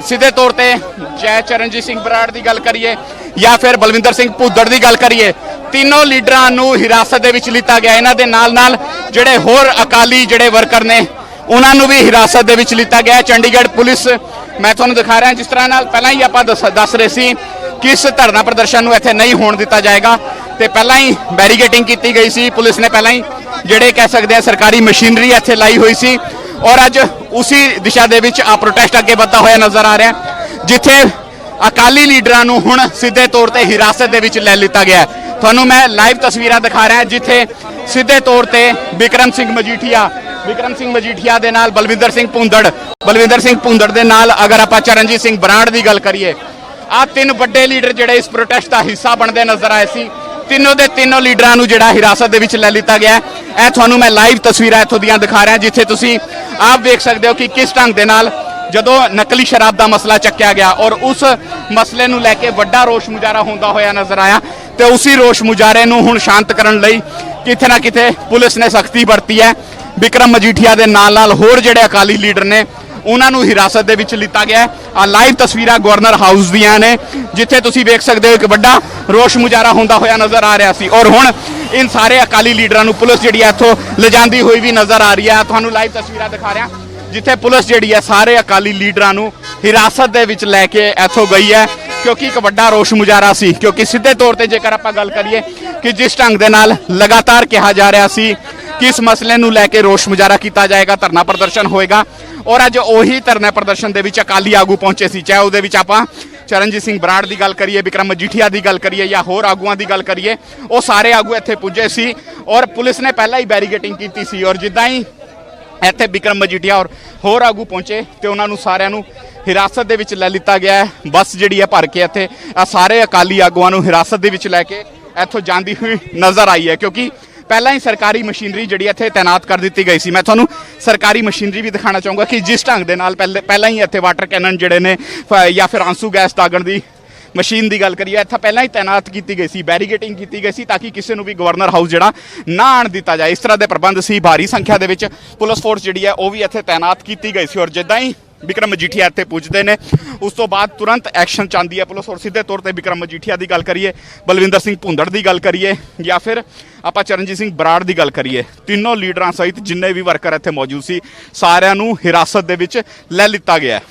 Speaker 1: ਸਿੱਧੇ ਤੌਰ ਤੇ ਜੈ ਚਰਨਜੀਤ ਸਿੰਘ ਬਰਾੜ ਦੀ ਗੱਲ ਕਰੀਏ ਜਾਂ ਫਿਰ ਬਲਵਿੰਦਰ ਸਿੰਘ ਭੁੱਦੜ ਦੀ ਗੱਲ ਕਰੀਏ, ਤਿੰਨੋਂ ਲੀਡਰਾਂ ਨੂੰ ਹਿਰਾਸਤ ਦੇ ਵਿੱਚ ਲਿੱਤਾ ਗਿਆ। ਇਹਨਾਂ ਦੇ ਨਾਲ ਜਿਹੜੇ ਹੋਰ ਅਕਾਲੀ ਜਿਹੜੇ ਵਰਕਰ ਨੇ ਉਹਨਾਂ ਨੂੰ ਵੀ ਹਿਰਾਸਤ ਦੇ ਵਿੱਚ ਲਿੱਤਾ ਗਿਆ। ਚੰਡੀਗੜ੍ਹ ਪੁਲਿਸ ਮੈਂ ਤੁਹਾਨੂੰ ਦਿਖਾ ਰਿਹਾ ਜਿਸ ਤਰ੍ਹਾਂ ਨਾਲ ਪਹਿਲਾਂ ਹੀ ਆਪਾਂ ਦੱਸ ਰਹੇ ਸੀ ਕਿ ਇਸ ਧਰਨਾ ਪ੍ਰਦਰਸ਼ਨ ਨੂੰ ਇੱਥੇ ਨਹੀਂ ਹੋਣ ਦਿੱਤਾ ਜਾਏਗਾ ਤੇ ਪਹਿਲਾਂ ਹੀ ਬੈਰੀਕੇਡਿੰਗ ਕੀਤੀ ਗਈ ਸੀ। ਪੁਲਿਸ ਨੇ ਪਹਿਲਾਂ ਹੀ ਜਿਹੜੇ ਕਹਿ ਸਕਦੇ ਆ ਸਰਕਾਰੀ ਮਸ਼ੀਨਰੀ ਇੱਥੇ ਲਾਈ ਹੋਈ ਸੀ ਔਰ ਅੱਜ ਉਸੇ ਦਿਸ਼ਾ ਦੇ ਵਿੱਚ ਆ ਪ੍ਰੋਟੈਸਟ ਅੱਗੇ ਵਧਦਾ ਹੋਇਆ ਨਜ਼ਰ ਆ ਰਿਹਾ, ਜਿੱਥੇ ਅਕਾਲੀ ਲੀਡਰਾਂ ਨੂੰ ਹੁਣ ਸਿੱਧੇ ਤੌਰ ਤੇ ਹਿਰਾਸਤ ਦੇ ਵਿੱਚ ਲੈ ਲਿੱਤਾ ਗਿਆ। ਤੁਹਾਨੂੰ ਮੈਂ ਲਾਈਵ ਤਸਵੀਰਾਂ ਦਿਖਾ ਰਿਹਾ ਜਿੱਥੇ ਸਿੱਧੇ ਤੌਰ ਤੇ ਵਿਕਰਮ ਸਿੰਘ ਮਜੀਠੀਆ ਦੇ ਨਾਲ ਬਲਵਿੰਦਰ ਸਿੰਘ ਭੁੰਦੜ ਦੇ ਨਾਲ ਅਗਰ ਆਪਾਂ ਚਰਨਜੀਤ ਸਿੰਘ ਬਰਾੜ ਦੀ ਗੱਲ ਕਰੀਏ, ਆ ਤਿੰਨ ਵੱਡੇ ਲੀਡਰ ਜਿਹੜੇ ਇਸ ਪ੍ਰੋਟੈਸਟ ਦਾ ਹਿੱਸਾ ਬਣਦੇ ਨਜ਼ਰ ਆਏ ਸੀ, ਤਿੰਨੋਂ ਦੇ ਤਿੰਨੋਂ ਲੀਡਰਾਂ ਨੂੰ ਜਿਹੜਾ ਹਿਰਾਸਤ ਦੇ ਵਿੱਚ ਲੈ ਲਿੱਤਾ ਗਿਆ। ਇਹ ਤੁਹਾਨੂੰ ਮੈਂ ਲਾਈਵ ਤਸਵੀਰਾਂ ਇੱਥੋਂ ਦੀਆਂ ਦਿਖਾ ਰਿਹਾ ਜਿੱਥੇ ਤੁਸੀਂ ਆਪ ਵੇਖ ਸਕਦੇ ਹੋ ਕਿ ਕਿਸ ਢੰਗ ਦੇ ਨਾਲ ਜਦੋਂ ਨਕਲੀ ਸ਼ਰਾਬ ਦਾ ਮਸਲਾ ਚੱਕਿਆ ਗਿਆ ਔਰ ਉਸ ਮਸਲੇ ਨੂੰ ਲੈ ਕੇ ਵੱਡਾ ਰੋਸ਼ ਮੁਜ਼ਾਹਰਾ ਹੁੰਦਾ ਹੋਇਆ ਨਜ਼ਰ ਆਇਆ ਤੇ ਉਸੇ ਰੋਸ਼ ਮੁਜ਼ਾਹਰੇ ਨੂੰ ਹੁਣ ਸ਼ਾਂਤ ਕਰਨ ਲਈ ਕਿਤੇ ਨਾ ਕਿਤੇ ਪੁਲਿਸ ਨੇ ਸਖਤੀ ਵਰਤੀ ਹੈ। ਵਿਕਰਮ ਮਜੀਠੀਆ ਦੇ ਨਾਲ ਹੋਰ ਜਿਹੜੇ ਅਕਾਲੀ ਲੀਡਰ ਨੇ ਉਹਨਾਂ ਨੂੰ ਹਿਰਾਸਤ ਦੇ ਵਿੱਚ ਲਿੱਤਾ ਗਿਆ। ਆ ਲਾਈਵ ਤਸਵੀਰਾਂ ਗਵਰਨਰ ਹਾਊਸ ਦੀਆਂ ਨੇ ਜਿੱਥੇ ਤੁਸੀਂ ਵੇਖ ਸਕਦੇ ਹੋ ਇੱਕ ਵੱਡਾ ਰੋਸ਼ ਮੁਜ਼ਾਹਰਾ ਹੁੰਦਾ ਹੋਇਆ ਨਜ਼ਰ ਆ ਰਿਹਾ ਸੀ ਔਰ ਹੁਣ ਇਨ ਸਾਰੇ ਅਕਾਲੀ ਲੀਡਰਾਂ ਨੂੰ ਪੁਲਿਸ ਜਿਹੜੀ ਹੈ ਇੱਥੋਂ ਲਿਜਾਂਦੀ ਹੋਈ ਵੀ ਨਜ਼ਰ ਆ ਰਹੀ ਹੈ। ਤੁਹਾਨੂੰ ਲਾਈਵ ਤਸਵੀਰਾਂ ਦਿਖਾ ਰਿਹਾ ਜਿੱਥੇ ਪੁਲਿਸ ਜਿਹੜੀ ਹੈ ਸਾਰੇ ਅਕਾਲੀ ਲੀਡਰਾਂ ਨੂੰ ਹਿਰਾਸਤ ਦੇ ਵਿੱਚ ਲੈ ਕੇ ਇੱਥੋਂ ਗਈ ਹੈ, ਕਿਉਂਕਿ ਇੱਕ ਵੱਡਾ ਰੋਸ਼ ਮੁਜ਼ਾਹਰਾ ਸੀ। ਕਿਉਂਕਿ ਸਿੱਧੇ ਤੌਰ ਤੇ ਜੇਕਰ ਆਪਾਂ ਗੱਲ ਕਰੀਏ ਕਿ ਜਿਸ ਢੰਗ ਦੇ ਨਾਲ ਲਗਾਤਾਰ ਕਿਹਾ ਜਾ ਰਿਹਾ ਸੀ ਕਿ ਇਸ ਮਸਲੇ ਨੂੰ ਲੈ ਕੇ ਰੋਸ਼ ਮੁਜ਼ਾਹਰਾ ਕੀਤਾ ਜਾਏਗਾ, ਧਰਨਾ ਪ੍ਰਦਰਸ਼ਨ ਹੋਏਗਾ ਔਰ ਅੱਜ ਉਹੀ ਧਰਨਾ ਪ੍ਰਦਰਸ਼ਨ ਦੇ ਵਿੱਚ ਅਕਾਲੀ ਆਗੂ ਪਹੁੰਚੇ ਸੀ, ਚਾਹੇ ਉਹਦੇ ਵਿੱਚ ਆਪਾਂ ਚਰਨਜੀਤ ਸਿੰਘ ਬਰਾੜ ਦੀ ਗੱਲ ਕਰੀਏ, ਵਿਕਰਮ ਮਜੀਠੀਆ ਦੀ ਗੱਲ ਕਰੀਏ ਜਾਂ ਹੋਰ ਆਗੂਆਂ ਦੀ ਗੱਲ ਕਰੀਏ, ਉਹ ਸਾਰੇ ਆਗੂ ਇੱਥੇ ਪੁੱਜੇ ਸੀ ਔਰ ਪੁਲਿਸ ਨੇ ਪਹਿਲਾਂ ਹੀ ਬੈਰੀਕੇਡਿੰਗ ਕੀਤੀ ਸੀ ਔਰ ਜਿੱਦਾਂ ਹੀ ਇੱਥੇ ਵਿਕਰਮ ਮਜੀਠੀਆ ਔਰ ਹੋਰ ਆਗੂ ਪਹੁੰਚੇ ਤੇ ਉਹਨਾਂ ਨੂੰ ਸਾਰਿਆਂ ਨੂੰ ਹਿਰਾਸਤ ਦੇ ਵਿੱਚ ਲੈ ਲਿੱਤਾ ਗਿਆ ਹੈ। ਬੱਸ ਜਿਹੜੀ ਹੈ ਭਰ ਕੇ ਇੱਥੇ ਸਾਰੇ ਅਕਾਲੀ ਆਗੂਆਂ ਨੂੰ ਹਿਰਾਸਤ ਦੇ ਵਿੱਚ ਲੈ ਕੇ ਇੱਥੋਂ ਜਾਂਦੀ ਹੋਈ ਨਜ਼ਰ ਆਈ ਹੈ, ਕਿਉਂਕਿ ਪਹਿਲਾਂ ਹੀ ਸਰਕਾਰੀ ਮਸ਼ੀਨਰੀ ਜਿਹੜੀ ਇੱਥੇ ਤਾਇਨਾਤ ਕਰ ਦਿੱਤੀ ਗਈ ਸੀ। ਮੈਂ ਤੁਹਾਨੂੰ ਸਰਕਾਰੀ ਮਸ਼ੀਨਰੀ ਵੀ ਦਿਖਾਉਣਾ ਚਾਹੂੰਗਾ ਕਿ ਜਿਸ ਢੰਗ ਦੇ ਨਾਲ ਪਹਿਲਾਂ ਹੀ ਇੱਥੇ ਵਾਟਰ ਕੈਨਨ ਜਿਹੜੇ ਨੇ ਜਾਂ ਫਿਰ ਆਂਸੂ ਗੈਸ ਦਾਗਣ ਦੀ ਮਸ਼ੀਨ ਦੀ ਗੱਲ ਕਰੀਏ ਇੱਥੇ ਪਹਿਲਾਂ ਹੀ ਤਾਇਨਾਤ ਕੀਤੀ ਗਈ ਸੀ, ਬੈਰੀਕੇਡਿੰਗ ਕੀਤੀ ਗਈ ਸੀ ਤਾਂ ਕਿ ਕਿਸੇ ਨੂੰ ਵੀ ਗਵਰਨਰ ਹਾਊਸ ਜਿਹੜਾ ਨਾ ਆਣ ਦਿੱਤਾ ਜਾਏ। ਇਸ ਤਰ੍ਹਾਂ ਦੇ ਪ੍ਰਬੰਧ ਸੀ। ਭਾਰੀ ਸੰਖਿਆ ਦੇ ਵਿੱਚ ਪੁਲਿਸ ਫੋਰਸ ਜਿਹੜੀ ਹੈ ਉਹ ਵੀ ਇੱਥੇ ਤਾਇਨਾਤ ਕੀਤੀ ਗਈ ਸੀ ਔਰ ਜਿੱਦਾਂ ਹੀ ਵਿਕਰਮ ਮਜੀਠੀਆ ਇੱਥੇ ਪੁੱਜਦੇ ਨੇ ਉਸ ਤੋਂ ਬਾਅਦ ਤੁਰੰਤ ਐਕਸ਼ਨ ਚਾਹੁੰਦੀ ਹੈ ਪੁਲਿਸ। ਔਰ ਸਿੱਧੇ ਤੌਰ ਤੇ ਵਿਕਰਮ ਮਜੀਠੀਆ ਦੀ ਗੱਲ ਕਰੀਏ, ਬਲਵਿੰਦਰ ਸਿੰਘ ਭੁੰਦੜ ਦੀ ਗੱਲ ਕਰੀਏ ਜਾਂ ਫਿਰ ਆਪਾਂ ਚਰਨਜੀਤ ਸਿੰਘ ਬਰਾੜ ਦੀ ਗੱਲ ਕਰੀਏ, ਤਿੰਨੋਂ ਲੀਡਰਾਂ ਸਹਿਤ ਜਿੰਨੇ ਵੀ ਵਰਕਰ ਇੱਥੇ ਮੌਜੂਦ ਸੀ ਸਾਰਿਆਂ ਨੂੰ ਹਿਰਾਸਤ ਦੇ ਵਿੱਚ ਲੈ ਲਿੱਤਾ ਗਿਆ ਹੈ।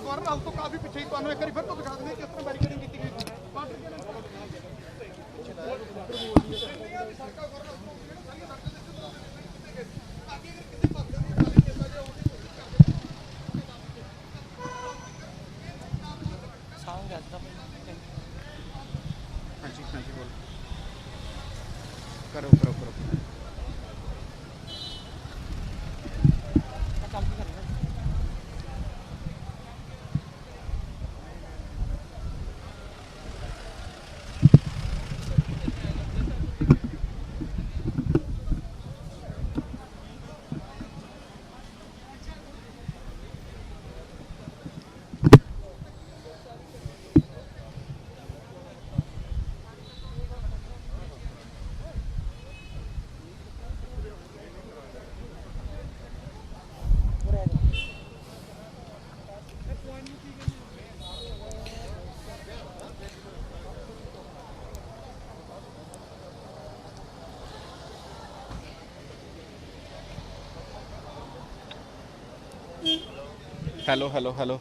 Speaker 9: ਗਵਰਨਰ ਹਾਊਸ ਤੋਂ ਕਾਫੀ ਪਿੱਛੇ ਹੀ ਤੁਹਾਨੂੰ ਇੱਕ ਵਾਰੀ ਫਿਰ ਤੋਂ ਦਿਖਾ ਦਿੰਦੇ ਕਿਸ ਤਰ੍ਹਾਂ ਬੈਰੀਕੇਡਿੰਗ ਕੀਤੀ ਗਈ ਸੀ।
Speaker 1: हेलो हेलो हेलो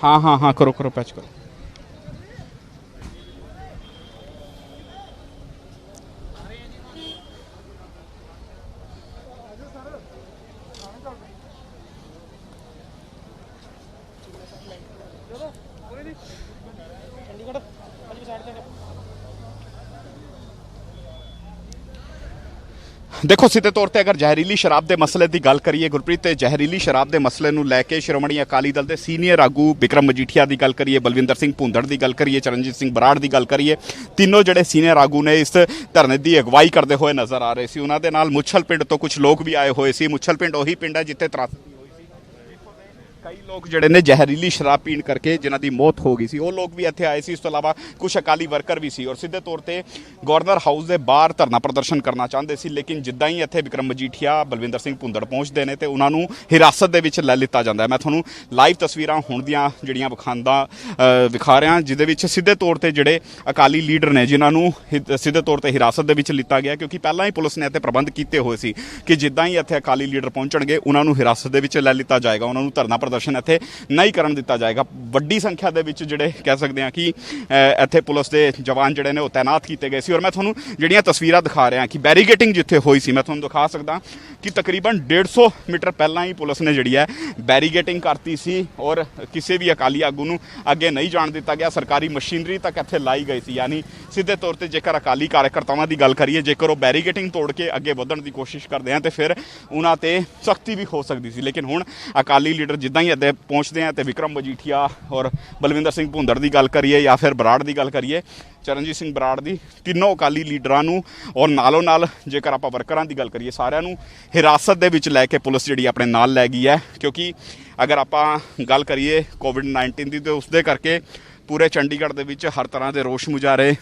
Speaker 1: हाँ हाँ हाँ करो करो पैच करो। ਦੇਖੋ ਸਿੱਧੇ ਤੌਰ ਤੇ ਅਗਰ ਜ਼ਹਿਰੀਲੀ ਸ਼ਰਾਬ ਦੇ ਮਸਲੇ ਦੀ ਗੱਲ ਕਰੀਏ ਗੁਰਪ੍ਰੀਤ, ਤੇ ਜ਼ਹਿਰੀਲੀ ਸ਼ਰਾਬ ਦੇ ਮਸਲੇ ਨੂੰ ਲੈ ਕੇ ਸ਼੍ਰੋਮਣੀ ਅਕਾਲੀ ਦਲ ਦੇ ਸੀਨੀਅਰ ਆਗੂ ਬਿਕਰਮ ਮਜੀਠੀਆ ਦੀ ਗੱਲ ਕਰੀਏ, ਬਲਵਿੰਦਰ ਸਿੰਘ ਭੁੰਦੜ ਦੀ ਗੱਲ ਕਰੀਏ, ਚਰਨਜੀਤ ਸਿੰਘ ਬਰਾੜ ਦੀ ਗੱਲ ਕਰੀਏ, ਤਿੰਨੋਂ ਜਿਹੜੇ ਸੀਨੀਅਰ ਆਗੂ ਨੇ ਇਸ ਧਰਨੇ ਦੀ ਅਗਵਾਈ ਕਰਦੇ ਹੋਏ ਨਜ਼ਰ ਆ ਰਹੇ ਸੀ। ਉਹਨਾਂ ਦੇ ਨਾਲ ਮੁੱਛਲ ਪਿੰਡ ਤੋਂ ਕੁਝ ਲੋਕ ਵੀ ਆਏ ਹੋਏ ਸੀ। ਮੁੱਛਲ ਪਿੰਡ ਉਹੀ ਪਿੰਡ ਹੈ ਜਿੱਥੇ ਤਰਾਸਦੀ ਕਈ ਲੋਕ ਜਿਹੜੇ ਨੇ ਜ਼ਹਿਰੀਲੀ ਸ਼ਰਾਬ ਪੀਣ ਕਰਕੇ ਜਿਨ੍ਹਾਂ ਦੀ ਮੌਤ ਹੋ ਗਈ ਸੀ, ਉਹ ਲੋਕ ਵੀ ਇੱਥੇ ਆਏ ਸੀ। ਇਸ ਤੋਂ ਇਲਾਵਾ ਕੁਝ ਅਕਾਲੀ ਵਰਕਰ ਵੀ ਸੀ ਔਰ ਸਿੱਧੇ ਤੌਰ ਤੇ ਗਵਰਨਰ ਹਾਊਸ ਦੇ ਬਾਹਰ ਧਰਨਾ ਪ੍ਰਦਰਸ਼ਨ ਕਰਨਾ ਚਾਹੁੰਦੇ ਸੀ। ਲੇਕਿਨ ਜਿੱਦਾਂ ਹੀ ਇੱਥੇ ਬਿਕਰਮ ਮਜੀਠੀਆ, ਬਲਵਿੰਦਰ ਸਿੰਘ ਭੁੰਦੜ ਪਹੁੰਚਦੇ ਨੇ ਤੇ ਉਹਨਾਂ ਨੂੰ ਹਿਰਾਸਤ ਦੇ ਵਿੱਚ ਲੈ ਲਿੱਤਾ ਜਾਂਦਾ ਹੈ। ਮੈਂ ਤੁਹਾਨੂੰ ਲਾਈਵ ਤਸਵੀਰਾਂ ਹੁਣ ਦੀਆਂ ਜਿਹੜੀਆਂ ਵਿਖਾ ਰਿਹਾ, ਜਿਹਦੇ ਵਿੱਚ ਸਿੱਧੇ ਤੌਰ ਤੇ ਜਿਹੜੇ ਅਕਾਲੀ ਲੀਡਰ ਨੇ ਜਿਨ੍ਹਾਂ ਨੂੰ ਸਿੱਧੇ ਤੌਰ ਤੇ ਹਿਰਾਸਤ ਦੇ ਵਿੱਚ ਲਿੱਤਾ ਗਿਆ, ਕਿਉਂਕਿ ਪਹਿਲਾਂ ਹੀ ਪੁਲਿਸ ਨੇ ਇੱਥੇ ਪ੍ਰਬੰਧ ਕੀਤੇ ਹੋਏ ਸੀ ਕਿ ਜਿੱਦਾਂ ਹੀ ਇੱਥੇ ਅਕਾਲੀ ਲੀਡਰ ਪਹੁੰਚਣਗੇ ਉਹਨਾਂ ਨੂੰ ਹਿਰਾਸਤ ਦੇ ਵਿੱਚ ਲੈ ਲਿੱਤਾ ਜਾਏਗਾ, ਉਹਨਾਂ ਨੂੰ ਧਰਨਾ ਪ੍ਰਦਰਸ਼ਨ ਇੱਥੇ ਨਹੀਂ ਕਰਨ ਦਿੱਤਾ ਜਾਏਗਾ। ਵੱਡੀ ਸੰਖਿਆ ਦੇ ਵਿੱਚ ਜਿਹੜੇ ਕਹਿ ਸਕਦੇ ਹਾਂ ਕਿ ਇੱਥੇ ਪੁਲਿਸ ਦੇ ਜਵਾਨ ਜਿਹੜੇ ਨੇ ਉਹ ਤੈਨਾਤ ਕੀਤੇ ਗਏ ਸੀ। ਔਰ ਮੈਂ ਤੁਹਾਨੂੰ ਜਿਹੜੀਆਂ ਤਸਵੀਰਾਂ ਦਿਖਾ ਰਿਹਾ ਕਿ ਬੈਰੀਗੇਟਿੰਗ ਜਿੱਥੇ ਹੋਈ ਸੀ, ਮੈਂ ਤੁਹਾਨੂੰ ਦਿਖਾ ਸਕਦਾ ਕਿ ਤਕਰੀਬਨ 150 ਮੀਟਰ ਪਹਿਲਾਂ ਹੀ ਪੁਲਿਸ ਨੇ ਜਿਹੜੀ ਹੈ ਬੈਰੀਗੇਟਿੰਗ ਕਰਤੀ ਸੀ ਔਰ ਕਿਸੇ ਵੀ ਅਕਾਲੀ ਆਗੂ ਨੂੰ ਅੱਗੇ ਨਹੀਂ ਜਾਣ ਦਿੱਤਾ ਗਿਆ। ਸਰਕਾਰੀ ਮਸ਼ੀਨਰੀ ਤੱਕ ਇੱਥੇ ਲਾਈ ਗਈ ਸੀ। ਯਾਨੀ ਸਿੱਧੇ ਤੌਰ ਤੇ ਜੇਕਰ ਅਕਾਲੀ ਕਾਰਜਕਰਤਾਵਾਂ ਦੀ ਗੱਲ ਕਰੀਏ, ਜੇਕਰ ਉਹ ਬੈਰੀਗੇਟਿੰਗ ਤੋੜ ਕੇ ਅੱਗੇ ਵਧਣ ਦੀ ਕੋਸ਼ਿਸ਼ ਕਰਦੇ ਆ ਤੇ ਫਿਰ ਉਹਨਾਂ ਤੇ ਸਖਤੀ ਵੀ ਹੋ ਸਕਦੀ ਸੀ। ਲੇਕਿਨ ਹੁਣ ਅਕਾਲੀ ਲੀਡਰ ਜਿੱਦਾਂ ਹੀ ਇੱਥੇ ਪਹੁੰਚਦੇ ਆ ਤੇ ਬਿਕਰਮ ਮਜੀਠੀਆ ਔਰ ਬਲਵਿੰਦਰ ਸਿੰਘ ਭੁੰਦੜ ਦੀ ਗੱਲ ਕਰੀਏ ਜਾਂ ਫਿਰ ਬਰਾੜ ਦੀ ਗੱਲ ਕਰੀਏ, ਚਰਨਜੀਤ ਸਿੰਘ ਬਰਾੜ ਦੀ, ਤਿੰਨੋਂ ਅਕਾਲੀ ਲੀਡਰਾਂ ਨੂੰ ਔਰ ਨਾਲੋਂ ਨਾਲ ਜੇਕਰ ਆਪਾਂ ਵਰਕਰਾਂ ਦੀ ਗੱਲ ਕਰੀਏ ਸਾਰਿਆਂ ਨੂੰ ਹਿਰਾਸਤ ਦੇ ਵਿੱਚ ਲੈ ਕੇ ਪੁਲਿਸ ਜਿਹੜੀ ਆਪਣੇ ਨਾਲ ਲੈ ਗਈ ਹੈ। ਕਿਉਂਕਿ ਅਗਰ ਆਪਾਂ ਗੱਲ ਕਰੀਏ ਕੋਵਿਡ-19 ਦੀ, ਤੇ ਉਸਦੇ ਕਰਕੇ ਪੂਰੇ ਚੰਡੀਗੜ੍ਹ ਦੇ ਵਿੱਚ ਹਰ ਤਰ੍ਹਾਂ ਦੇ ਰੋਸ਼ ਮੁਜ਼ਾਹਰੇ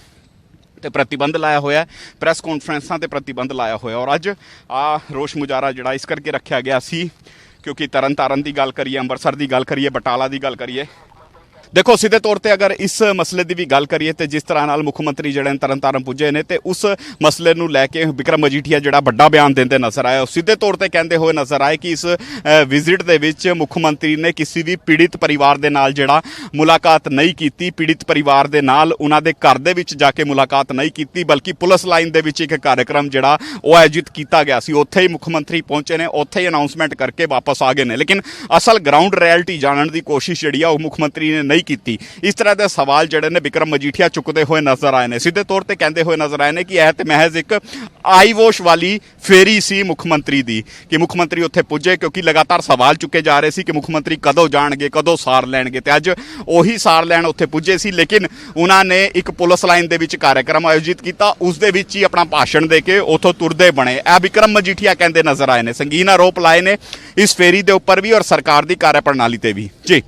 Speaker 1: ਤੇ ਪ੍ਰਤੀਬੰਧ ਲਾਇਆ ਹੋਇਆ, ਪ੍ਰੈਸ ਕਾਨਫਰੰਸਾਂ ਤੇ ਪ੍ਰਤੀਬੰਧ ਲਾਇਆ ਹੋਇਆ। ਔਰ ਅੱਜ ਆ ਰੋਸ਼ ਮੁਜ਼ਾਹਰਾ ਜਿਹੜਾ ਇਸ ਕਰਕੇ ਰੱਖਿਆ ਗਿਆ ਸੀ ਕਿਉਂਕਿ ਤਰਨਤਾਰਨ ਦੀ ਗੱਲ ਕਰੀਏ, ਅੰਮ੍ਰਿਤਸਰ ਦੀ ਗੱਲ ਕਰੀਏ, ਬਟਾਲਾ ਦੀ ਗੱਲ ਕਰੀਏ, ਦੇਖੋ ਸਿੱਧੇ ਤੌਰ ਤੇ ਅਗਰ ਇਸ ਮਸਲੇ ਦੀ ਵੀ ਗੱਲ ਕਰੀਏ ਤੇ ਜਿਸ ਤਰ੍ਹਾਂ ਨਾਲ ਮੁੱਖ ਮੰਤਰੀ ਜਿਹੜੇ ਤਰਨਤਾਰਨ ਪੁੱਜੇ ਨੇ ਤੇ ਉਸ ਮਸਲੇ ਨੂੰ ਲੈ ਕੇ ਬਿਕਰਮ ਮਜੀਠੀਆ ਜਿਹੜਾ ਵੱਡਾ ਬਿਆਨ ਦਿੰਦੇ ਨਜ਼ਰ ਆਏ, ਸਿੱਧੇ ਤੌਰ ਤੇ ਕਹਿੰਦੇ ਹੋਏ ਨਜ਼ਰ ਆਏ ਕਿ ਇਸ ਵਿਜ਼ਿਟ ਦੇ ਵਿੱਚ ਮੁੱਖ ਮੰਤਰੀ ਨੇ ਕਿਸੇ ਵੀ ਪੀੜਿਤ ਪਰਿਵਾਰ ਦੇ ਨਾਲ ਜਿਹੜਾ ਮੁਲਾਕਾਤ ਨਹੀਂ ਕੀਤੀ, ਪੀੜਿਤ ਪਰਿਵਾਰ ਦੇ ਨਾਲ ਉਹਨਾਂ ਦੇ ਘਰ ਦੇ ਵਿੱਚ ਜਾ ਕੇ ਮੁਲਾਕਾਤ ਨਹੀਂ ਕੀਤੀ, ਬਲਕਿ ਪੁਲਿਸ ਲਾਈਨ ਦੇ ਵਿੱਚ ਇੱਕ ਕਾਰਜਕ੍ਰਮ ਜਿਹੜਾ ਉਹ ਆਯੋਜਿਤ ਕੀਤਾ ਗਿਆ ਸੀ, ਉੱਥੇ ਹੀ ਮੁੱਖ ਮੰਤਰੀ ਪਹੁੰਚੇ ਨੇ, ਉੱਥੇ ਹੀ ਅਨਾਉਂਸਮੈਂਟ ਕਰਕੇ ਵਾਪਸ ਆ ਗਏ ਨੇ। ਲੇਕਿਨ ਅਸਲ ਗਰਾਊਂਡ ਰਿਐਲਿਟੀ ਜਾਣਨ ਦੀ ਕੋਸ਼ਿਸ਼ ਜਿਹੜੀ ਆ ਉਹ ਮੁੱਖ ਮੰਤਰੀ ਨੇ ਨਹੀਂ ਕੀਤੀ। ਇਸ ਤਰ੍ਹਾਂ ਦੇ ਸਵਾਲ ਜਿਹੜੇ ਨੇ ਬਿਕਰਮ ਮਜੀਠੀਆ ਚੁੱਕਦੇ ਹੋਏ ਨਜ਼ਰ ਆਏ ਨੇ। ਸਿੱਧੇ ਤੌਰ ਤੇ ਕਹਿੰਦੇ ਹੋਏ ਨਜ਼ਰ ਆਏ ਨੇ ਕਿ ਇਹ ਤੇ ਮਹਿਜ਼ ਇੱਕ ਆਈ ਵਾਸ਼ ਵਾਲੀ ਫੇਰੀ ਸੀ ਮੁੱਖ ਮੰਤਰੀ ਦੀ, ਕਿ ਮੁੱਖ ਮੰਤਰੀ ਉੱਥੇ ਪੁੱਜੇ ਕਿਉਂਕਿ ਲਗਾਤਾਰ ਸਵਾਲ ਚੁੱਕੇ ਜਾ ਰਹੇ ਸੀ ਕਿ ਮੁੱਖ ਮੰਤਰੀ ਕਦੋਂ ਜਾਣਗੇ, ਕਦੋਂ ਸਾਰ ਲੈਣਗੇ, ਤੇ ਅੱਜ ਉਹੀ ਸਾਰ ਲੈਣ ਉੱਥੇ ਪੁੱਜੇ ਸੀ। ਲੇਕਿਨ ਉਹਨਾਂ ਨੇ ਇੱਕ ਪੁਲਿਸ ਲਾਈਨ ਦੇ ਵਿੱਚ ਕਾਰਜਕ੍ਰਮ ਆਯੋਜਿਤ ਕੀਤਾ, ਉਸ ਦੇ ਵਿੱਚ ਹੀ ਆਪਣਾ ਭਾਸ਼ਣ ਦੇ ਕੇ ਉੱਥੋਂ ਤੁਰਦੇ ਬਣੇ। ਇਹ ਬਿਕਰਮ ਮਜੀਠੀਆ ਕਹਿੰਦੇ ਨਜ਼ਰ ਆਏ ਨੇ। ਸੰਗੀਨ ਆਰੋਪ ਲਾਏ ਨੇ ਇਸ ਫੇਰੀ ਦੇ ਉੱਪਰ ਵੀ ਔਰ ਸਰਕਾਰ ਦੀ ਕਾਰਜਪ੍ਰਣਾਲੀ ਤੇ ਵੀ। ਜੀ।